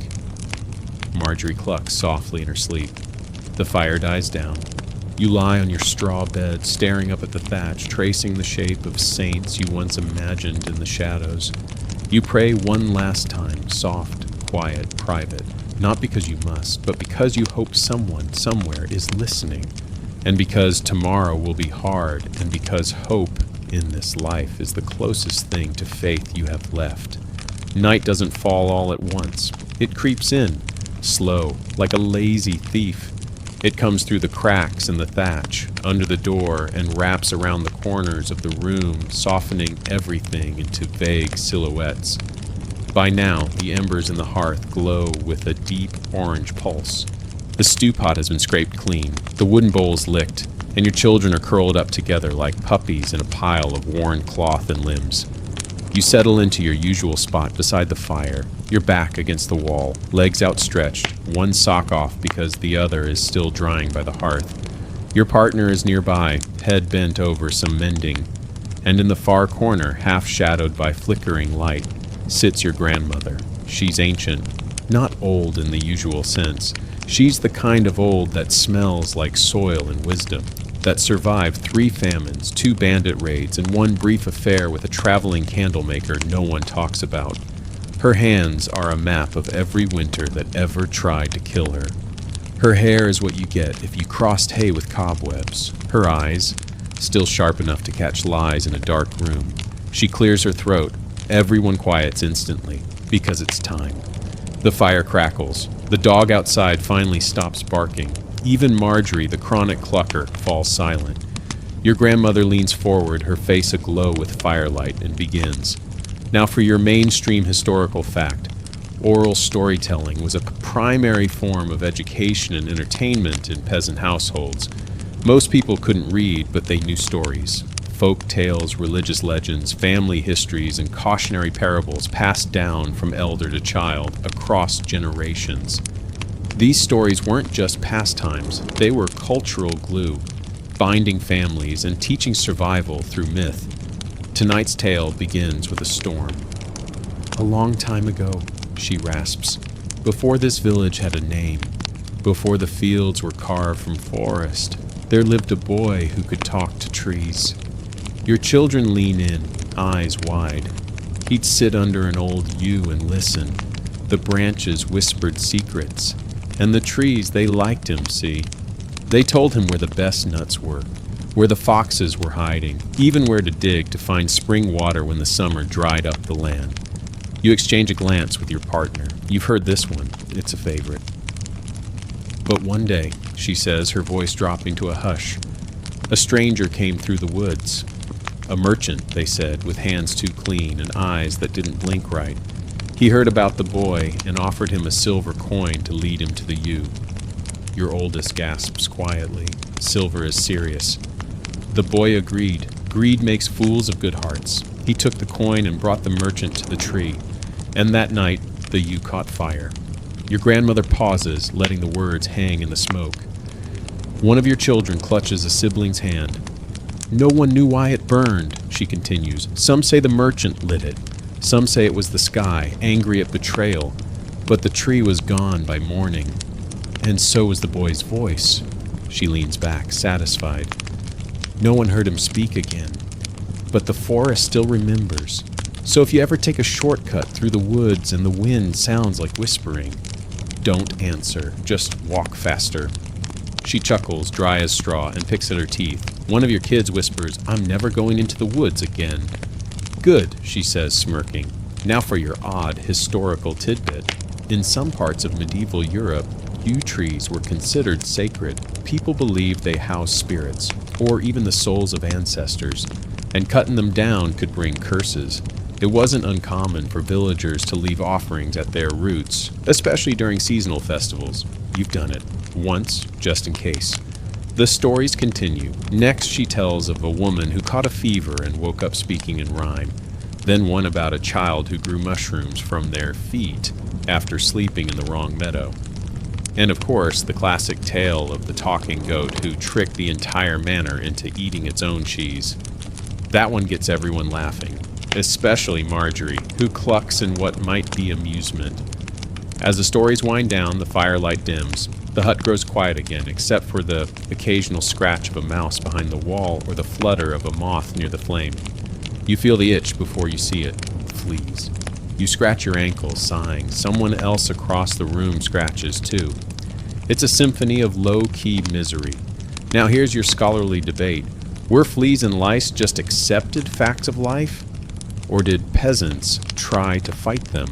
Marjorie clucks softly in her sleep. The fire dies down. You lie on your straw bed, staring up at the thatch, tracing the shape of saints you once imagined in the shadows. You pray one last time, soft, quiet, private, not because you must, but because you hope someone, somewhere, is listening, and because tomorrow will be hard, and because hope in this life is the closest thing to faith you have left. Night doesn't fall all at once. It creeps in, slow, like a lazy thief. It comes through the cracks in the thatch, under the door, and wraps around the corners of the room, softening everything into vague silhouettes. By now, the embers in the hearth glow with a deep orange pulse. The stew pot has been scraped clean, the wooden bowl's licked, and your children are curled up together like puppies in a pile of worn cloth and limbs. You settle into your usual spot beside the fire, your back against the wall, legs outstretched, one sock off because the other is still drying by the hearth. Your partner is nearby, head bent over some mending, and in the far corner, half shadowed by flickering light, sits your grandmother. She's ancient, not old in the usual sense. She's the kind of old that smells like soil and wisdom, that survived 3 famines, 2 bandit raids, and 1 brief affair with a traveling candlemaker no one talks about. Her hands are a map of every winter that ever tried to kill her. Her hair is what you get if you crossed hay with cobwebs. Her eyes, still sharp enough to catch lies in a dark room. She clears her throat. Everyone quiets instantly, because it's time. The fire crackles. The dog outside finally stops barking. Even Marjorie, the chronic clucker, falls silent. Your grandmother leans forward, her face aglow with firelight, and begins. Now for your mainstream historical fact. Oral storytelling was a primary form of education and entertainment in peasant households. Most people couldn't read, but they knew stories. Folk tales, religious legends, family histories, and cautionary parables passed down from elder to child across generations. These stories weren't just pastimes, they were cultural glue, binding families and teaching survival through myth. Tonight's tale begins with a storm. "A long time ago," she rasps, "before this village had a name, before the fields were carved from forest, there lived a boy who could talk to trees. Your children lean in, eyes wide. He'd sit under an old yew and listen. The branches whispered secrets, and the trees, they liked him, see. They told him where the best nuts were, where the foxes were hiding, even where to dig to find spring water when the summer dried up the land." You exchange a glance with your partner. You've heard this one. It's a favorite. "But one day," she says, her voice dropping to a hush, "a stranger came through the woods. A merchant," they said, with hands too clean and eyes that didn't blink right. "He heard about the boy and offered him a silver coin to lead him to the yew." Your oldest gasps quietly. Silver is serious. "The boy agreed. Greed makes fools of good hearts. He took the coin and brought the merchant to the tree. And that night, the yew caught fire." Your grandmother pauses, letting the words hang in the smoke. One of your children clutches a sibling's hand. "No one knew why it burned," she continues. "Some say the merchant lit it. Some say it was the sky, angry at betrayal. But the tree was gone by morning. And so was the boy's voice." She leans back, satisfied. "No one heard him speak again. But the forest still remembers. So if you ever take a shortcut through the woods and the wind sounds like whispering, don't answer, just walk faster." She chuckles, dry as straw, and picks at her teeth. One of your kids whispers, "I'm never going into the woods again." "Good," she says, smirking. "Now for your odd historical tidbit. In some parts of medieval Europe, yew trees were considered sacred. People believed they housed spirits, or even the souls of ancestors, and cutting them down could bring curses. It wasn't uncommon for villagers to leave offerings at their roots, especially during seasonal festivals. You've done it. Once, just in case." The stories continue. Next, she tells of a woman who caught a fever and woke up speaking in rhyme. Then one about a child who grew mushrooms from their feet after sleeping in the wrong meadow. And of course, the classic tale of the talking goat who tricked the entire manor into eating its own cheese. That one gets everyone laughing, especially Marjorie, who clucks in what might be amusement. As the stories wind down, the firelight dims. The hut grows quiet again, except for the occasional scratch of a mouse behind the wall or the flutter of a moth near the flame. You feel the itch before you see it. Fleas. You scratch your ankle, sighing. Someone else across the room scratches too. It's a symphony of low-key misery. Now here's your scholarly debate. Were fleas and lice just accepted facts of life? Or did peasants try to fight them?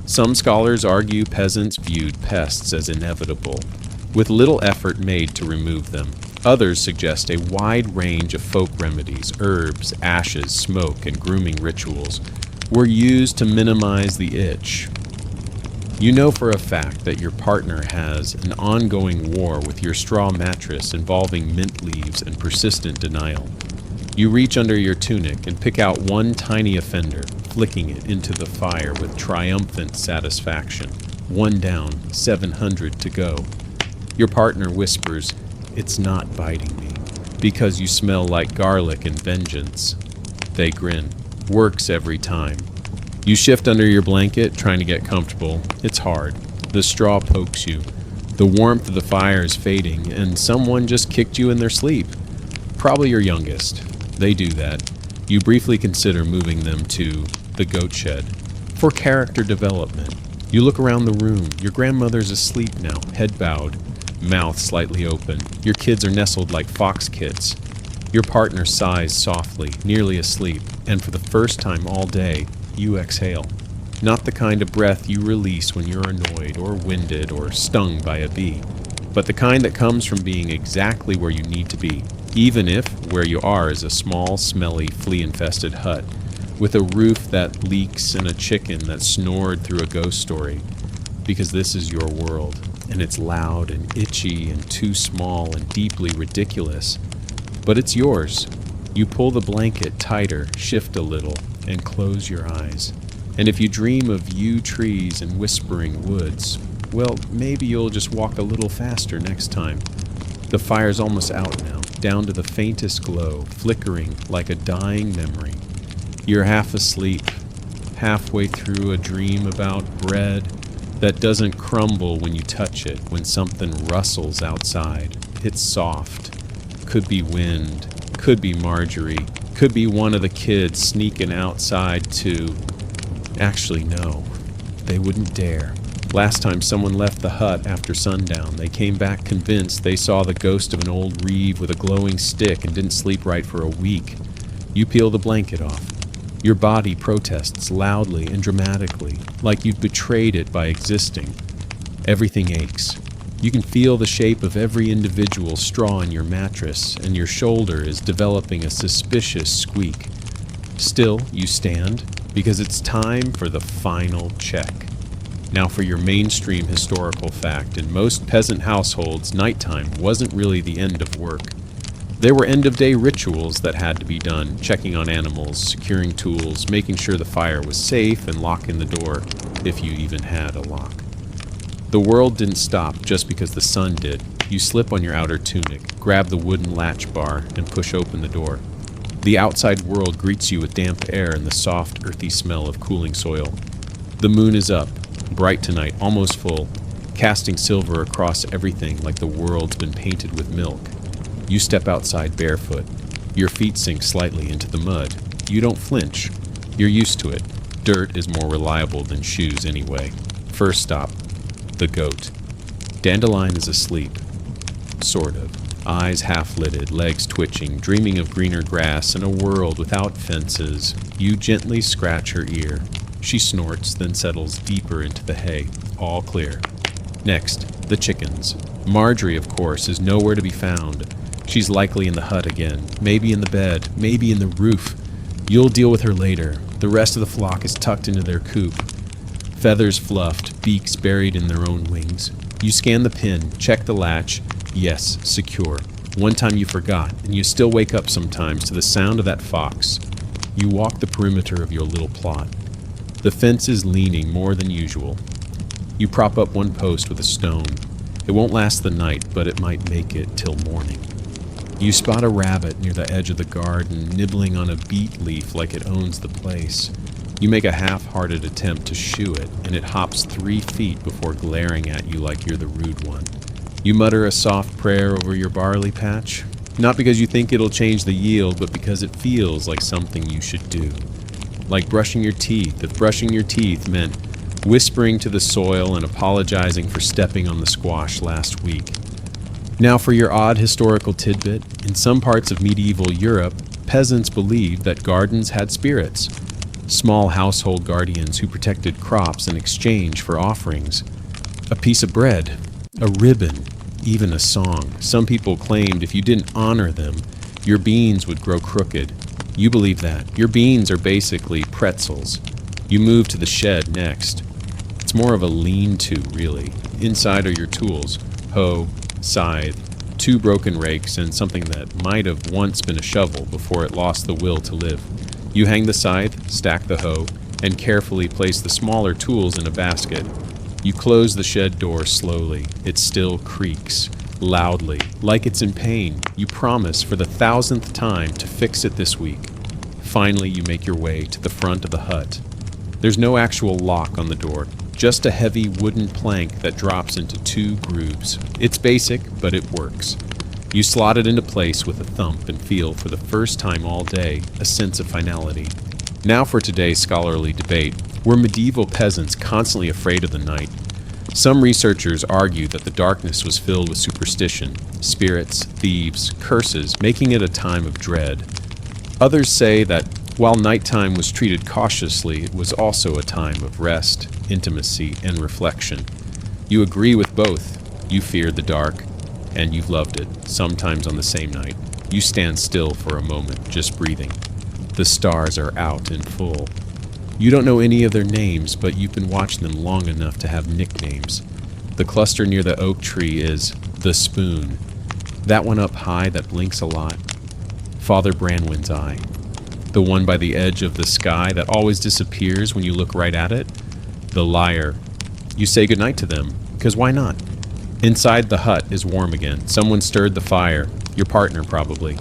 Some scholars argue peasants viewed pests as inevitable, with little effort made to remove them. Others suggest a wide range of folk remedies, herbs, ashes, smoke, and grooming rituals were used to minimize the itch. You know for a fact that your partner has an ongoing war with your straw mattress involving mint leaves and persistent denial. You reach under your tunic and pick out one tiny offender, flicking it into the fire with triumphant satisfaction. One down, 700 to go. Your partner whispers, "It's not biting me, because you smell like garlic and vengeance." They grin. Works every time. You shift under your blanket, trying to get comfortable. It's hard. The straw pokes you. The warmth of the fire is fading, and someone just kicked you in their sleep. Probably your youngest. They do that. You briefly consider moving them to the goat shed for character development. You look around the room. Your grandmother's asleep now, head bowed, mouth slightly open. Your kids are nestled like fox kits. Your partner sighs softly, nearly asleep, and for the first time all day, you exhale. Not the kind of breath you release when you're annoyed or winded or stung by a bee, but the kind that comes from being exactly where you need to be, even if where you are is a small, smelly, flea-infested hut, with a roof that leaks and a chicken that snored through a ghost story, because this is your world, and it's loud and itchy and too small and deeply ridiculous. But it's yours. You pull the blanket tighter, shift a little, and close your eyes. And if you dream of yew trees and whispering woods, well, maybe you'll just walk a little faster next time. The fire's almost out now, down to the faintest glow, flickering like a dying memory. You're half asleep, halfway through a dream about bread that doesn't crumble when you touch it, when something rustles outside. It's soft. Could be wind, could be Marjorie, could be one of the kids sneaking outside too. Actually, no, they wouldn't dare. Last time someone left the hut after sundown, they came back convinced they saw the ghost of an old reeve with a glowing stick and didn't sleep right for a week. You peel the blanket off. Your body protests loudly and dramatically, like you've betrayed it by existing. Everything aches. You can feel the shape of every individual straw in your mattress, and your shoulder is developing a suspicious squeak. Still, you stand, because it's time for the final check. Now for your mainstream historical fact, in most peasant households, nighttime wasn't really the end of work. There were end-of-day rituals that had to be done, checking on animals, securing tools, making sure the fire was safe, and locking the door, if you even had a lock. The world didn't stop just because the sun did. You slip on your outer tunic, grab the wooden latch bar, and push open the door. The outside world greets you with damp air and the soft, earthy smell of cooling soil. The moon is up, bright tonight, almost full, casting silver across everything like the world's been painted with milk. You step outside barefoot. Your feet sink slightly into the mud. You don't flinch. You're used to it. Dirt is more reliable than shoes anyway. First stop, the goat. Dandelion is asleep. Sort of. Eyes half-lidded, legs twitching, dreaming of greener grass and a world without fences. You gently scratch her ear. She snorts, then settles deeper into the hay. All clear. Next, the chickens. Marjorie, of course, is nowhere to be found. She's likely in the hut again, maybe in the bed, maybe in the roof. You'll deal with her later. The rest of the flock is tucked into their coop. Feathers fluffed, beaks buried in their own wings. You scan the pin, check the latch. Yes, secure. One time you forgot, and you still wake up sometimes to the sound of that fox. You walk the perimeter of your little plot. The fence is leaning more than usual. You prop up one post with a stone. It won't last the night, but it might make it till morning. You spot a rabbit near the edge of the garden, nibbling on a beet leaf like it owns the place. You make a half-hearted attempt to shoo it, and it hops 3 feet before glaring at you like you're the rude one. You mutter a soft prayer over your barley patch, not because you think it'll change the yield, but because it feels like something you should do. Like brushing your teeth, if brushing your teeth meant whispering to the soil and apologizing for stepping on the squash last week. Now for your odd historical tidbit, in some parts of medieval Europe, peasants believed that gardens had spirits, small household guardians who protected crops in exchange for offerings. A piece of bread, a ribbon, even a song. Some people claimed if you didn't honor them, your beans would grow crooked. You believe that. Your beans are basically pretzels. You move to the shed next. It's more of a lean-to, really. Inside are your tools: hoe, scythe, 2 broken rakes, and something that might have once been a shovel before it lost the will to live. You hang the scythe, stack the hoe, and carefully place the smaller tools in a basket. You close the shed door slowly. It still creaks, loudly, like it's in pain. You promise for the 1,000th time to fix it this week. Finally, you make your way to the front of the hut. There's no actual lock on the door, just a heavy wooden plank that drops into 2 grooves. It's basic, but it works. You slot it into place with a thump and feel, for the first time all day, a sense of finality. Now for today's scholarly debate. Were medieval peasants constantly afraid of the night? Some researchers argue that the darkness was filled with superstition, spirits, thieves, curses, making it a time of dread. Others say that while nighttime was treated cautiously, it was also a time of rest, intimacy, and reflection. You agree with both. You feared the dark, and you've loved it, sometimes on the same night. You stand still for a moment, just breathing. The stars are out in full. You don't know any of their names, but you've been watching them long enough to have nicknames. The cluster near the oak tree is the spoon. That one up high that blinks a lot. Father Branwyn's eye. The one by the edge of the sky that always disappears when you look right at it. The liar. You say goodnight to them, because why not? Inside the hut is warm again. Someone stirred the fire. Your partner, probably.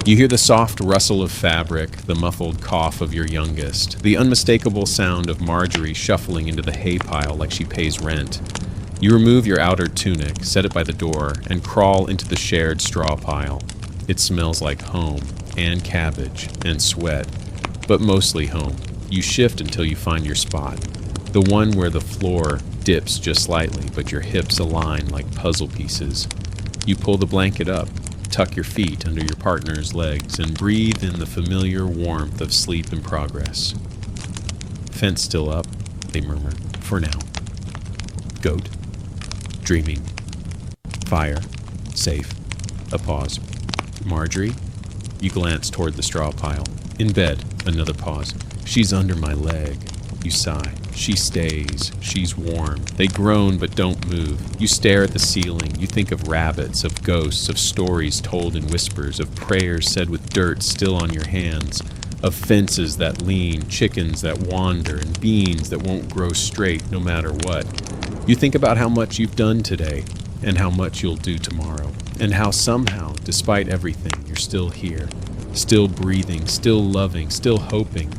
You hear the soft rustle of fabric, the muffled cough of your youngest, the unmistakable sound of Marjorie shuffling into the hay pile like she pays rent. You remove your outer tunic, set it by the door, and crawl into the shared straw pile. It smells like home, and cabbage, and sweat, but mostly home. You shift until you find your spot, the one where the floor dips just slightly, but your hips align like puzzle pieces. You pull the blanket up, tuck your feet under your partner's legs, and breathe in the familiar warmth of sleep in progress. Fence still up, they murmur, for now. Goat. Dreaming. Fire. Safe. A pause. Marjorie? You glance toward the straw pile. In bed. Another pause. She's under my leg. You sigh. She stays. She's warm. They groan but don't move. You stare at the ceiling. You think of rabbits, of ghosts, of stories told in whispers, of prayers said with dirt still on your hands, of fences that lean, chickens that wander, and beans that won't grow straight no matter what. You think about how much you've done today, and how much you'll do tomorrow, and how somehow, despite everything, you're still here, still breathing, still loving, still hoping.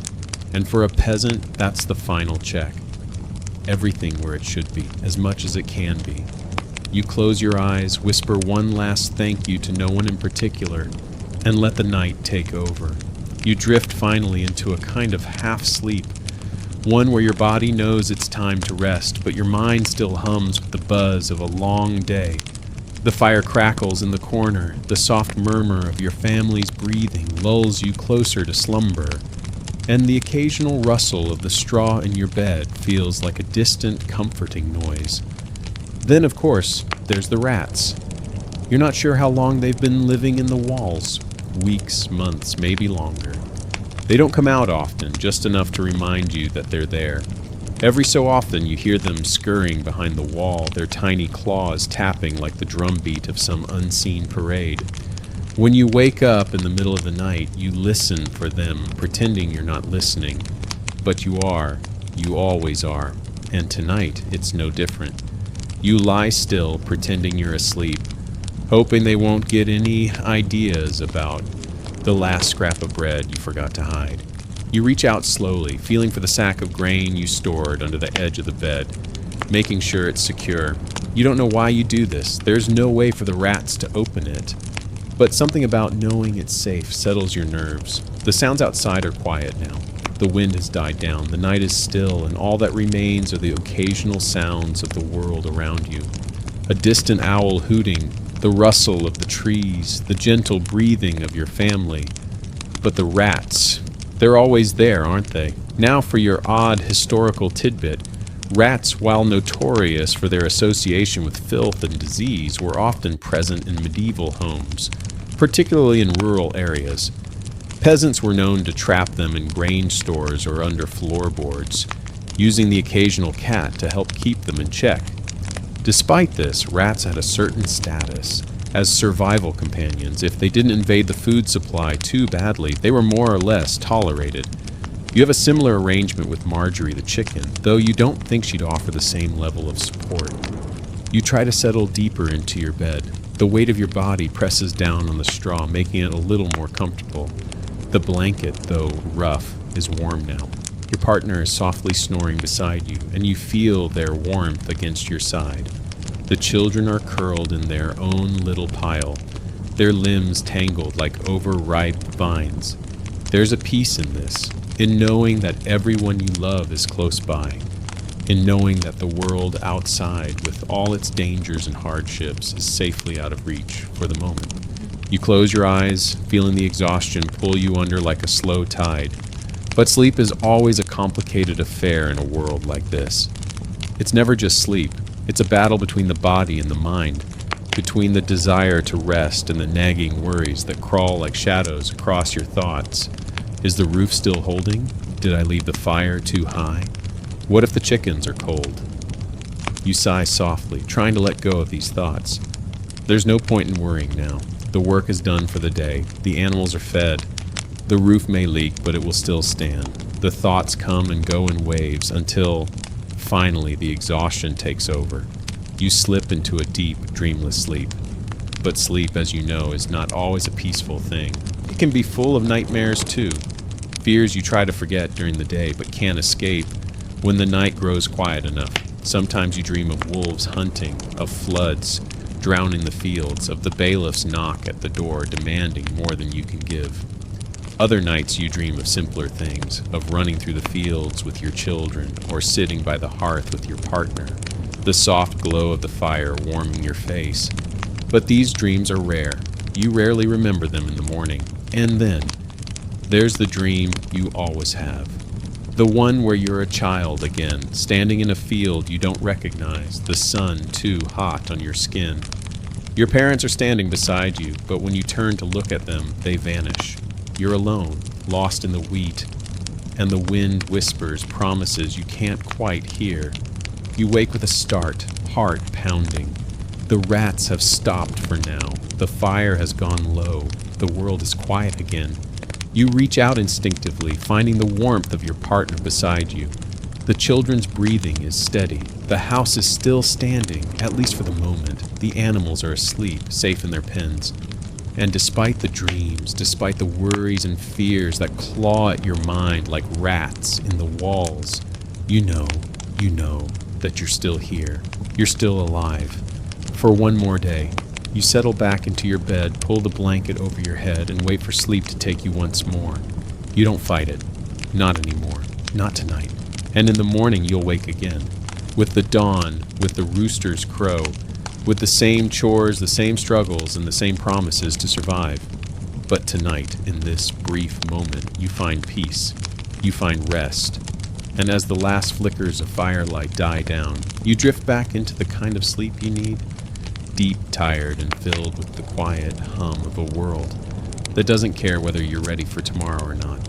And for a peasant, that's the final check. Everything where it should be, as much as it can be. You close your eyes, whisper one last thank you to no one in particular, and let the night take over. You drift finally into a kind of half-sleep, one where your body knows it's time to rest, but your mind still hums with the buzz of a long day. The fire crackles in the corner, the soft murmur of your family's breathing lulls you closer to slumber, and the occasional rustle of the straw in your bed feels like a distant, comforting noise. Then, of course, there's the rats. You're not sure how long they've been living in the walls. Weeks, months, maybe longer. They don't come out often, just enough to remind you that they're there. Every so often you hear them scurrying behind the wall, their tiny claws tapping like the drumbeat of some unseen parade. When you wake up in the middle of the night, you listen for them, pretending you're not listening. But you are. You always are. And tonight, it's no different. You lie still, pretending you're asleep, hoping they won't get any ideas about the last scrap of bread you forgot to hide. You reach out slowly, feeling for the sack of grain you stored under the edge of the bed, making sure it's secure. You don't know why you do this. There's no way for the rats to open it. But something about knowing it's safe settles your nerves. The sounds outside are quiet now. The wind has died down, the night is still, and all that remains are the occasional sounds of the world around you. A distant owl hooting, the rustle of the trees, the gentle breathing of your family. But the rats, they're always there, aren't they? Now for your odd historical tidbit. Rats, while notorious for their association with filth and disease, were often present in medieval homes, particularly in rural areas. Peasants were known to trap them in grain stores or under floorboards, using the occasional cat to help keep them in check. Despite this, rats had a certain status. As survival companions, if they didn't invade the food supply too badly, they were more or less tolerated. You have a similar arrangement with Marjorie the chicken, though you don't think she'd offer the same level of support. You try to settle deeper into your bed. The weight of your body presses down on the straw, making it a little more comfortable. The blanket, though rough, is warm now. Your partner is softly snoring beside you, and you feel their warmth against your side. The children are curled in their own little pile, their limbs tangled like overripe vines. There's a peace in this, in knowing that everyone you love is close by, in knowing that the world outside, with all its dangers and hardships, is safely out of reach for the moment. You close your eyes, feeling the exhaustion pull you under like a slow tide. But sleep is always a complicated affair in a world like this. It's never just sleep. It's a battle between the body and the mind, between the desire to rest and the nagging worries that crawl like shadows across your thoughts. Is the roof still holding? Did I leave the fire too high? What if the chickens are cold? You sigh softly, trying to let go of these thoughts. There's no point in worrying now. The work is done for the day. The animals are fed. The roof may leak, but it will still stand. The thoughts come and go in waves until, finally, the exhaustion takes over. You slip into a deep, dreamless sleep. But sleep, as you know, is not always a peaceful thing. It can be full of nightmares, too. Fears you try to forget during the day, but can't escape when the night grows quiet enough. Sometimes you dream of wolves hunting, of floods drowning the fields, of the bailiff's knock at the door demanding more than you can give. Other nights you dream of simpler things, of running through the fields with your children, or sitting by the hearth with your partner, the soft glow of the fire warming your face. But these dreams are rare. You rarely remember them in the morning. And then, there's the dream you always have. The one where you're a child again, standing in a field you don't recognize, the sun too hot on your skin. Your parents are standing beside you, but when you turn to look at them, they vanish. You're alone, lost in the wheat, and the wind whispers promises you can't quite hear. You wake with a start, heart pounding. The rats have stopped for now. The fire has gone low. The world is quiet again. You reach out instinctively, finding the warmth of your partner beside you. The children's breathing is steady. The house is still standing, at least for the moment. The animals are asleep, safe in their pens. And despite the dreams, despite the worries and fears that claw at your mind like rats in the walls, you know that you're still here. You're still alive. For one more day. You settle back into your bed, pull the blanket over your head, and wait for sleep to take you once more. You don't fight it. Not anymore. Not tonight. And in the morning you'll wake again. With the dawn, with the rooster's crow, with the same chores, the same struggles, and the same promises to survive. But tonight, in this brief moment, you find peace. You find rest. And as the last flickers of firelight die down, you drift back into the kind of sleep you need. Deep, tired, and filled with the quiet hum of a world that doesn't care whether you're ready for tomorrow or not.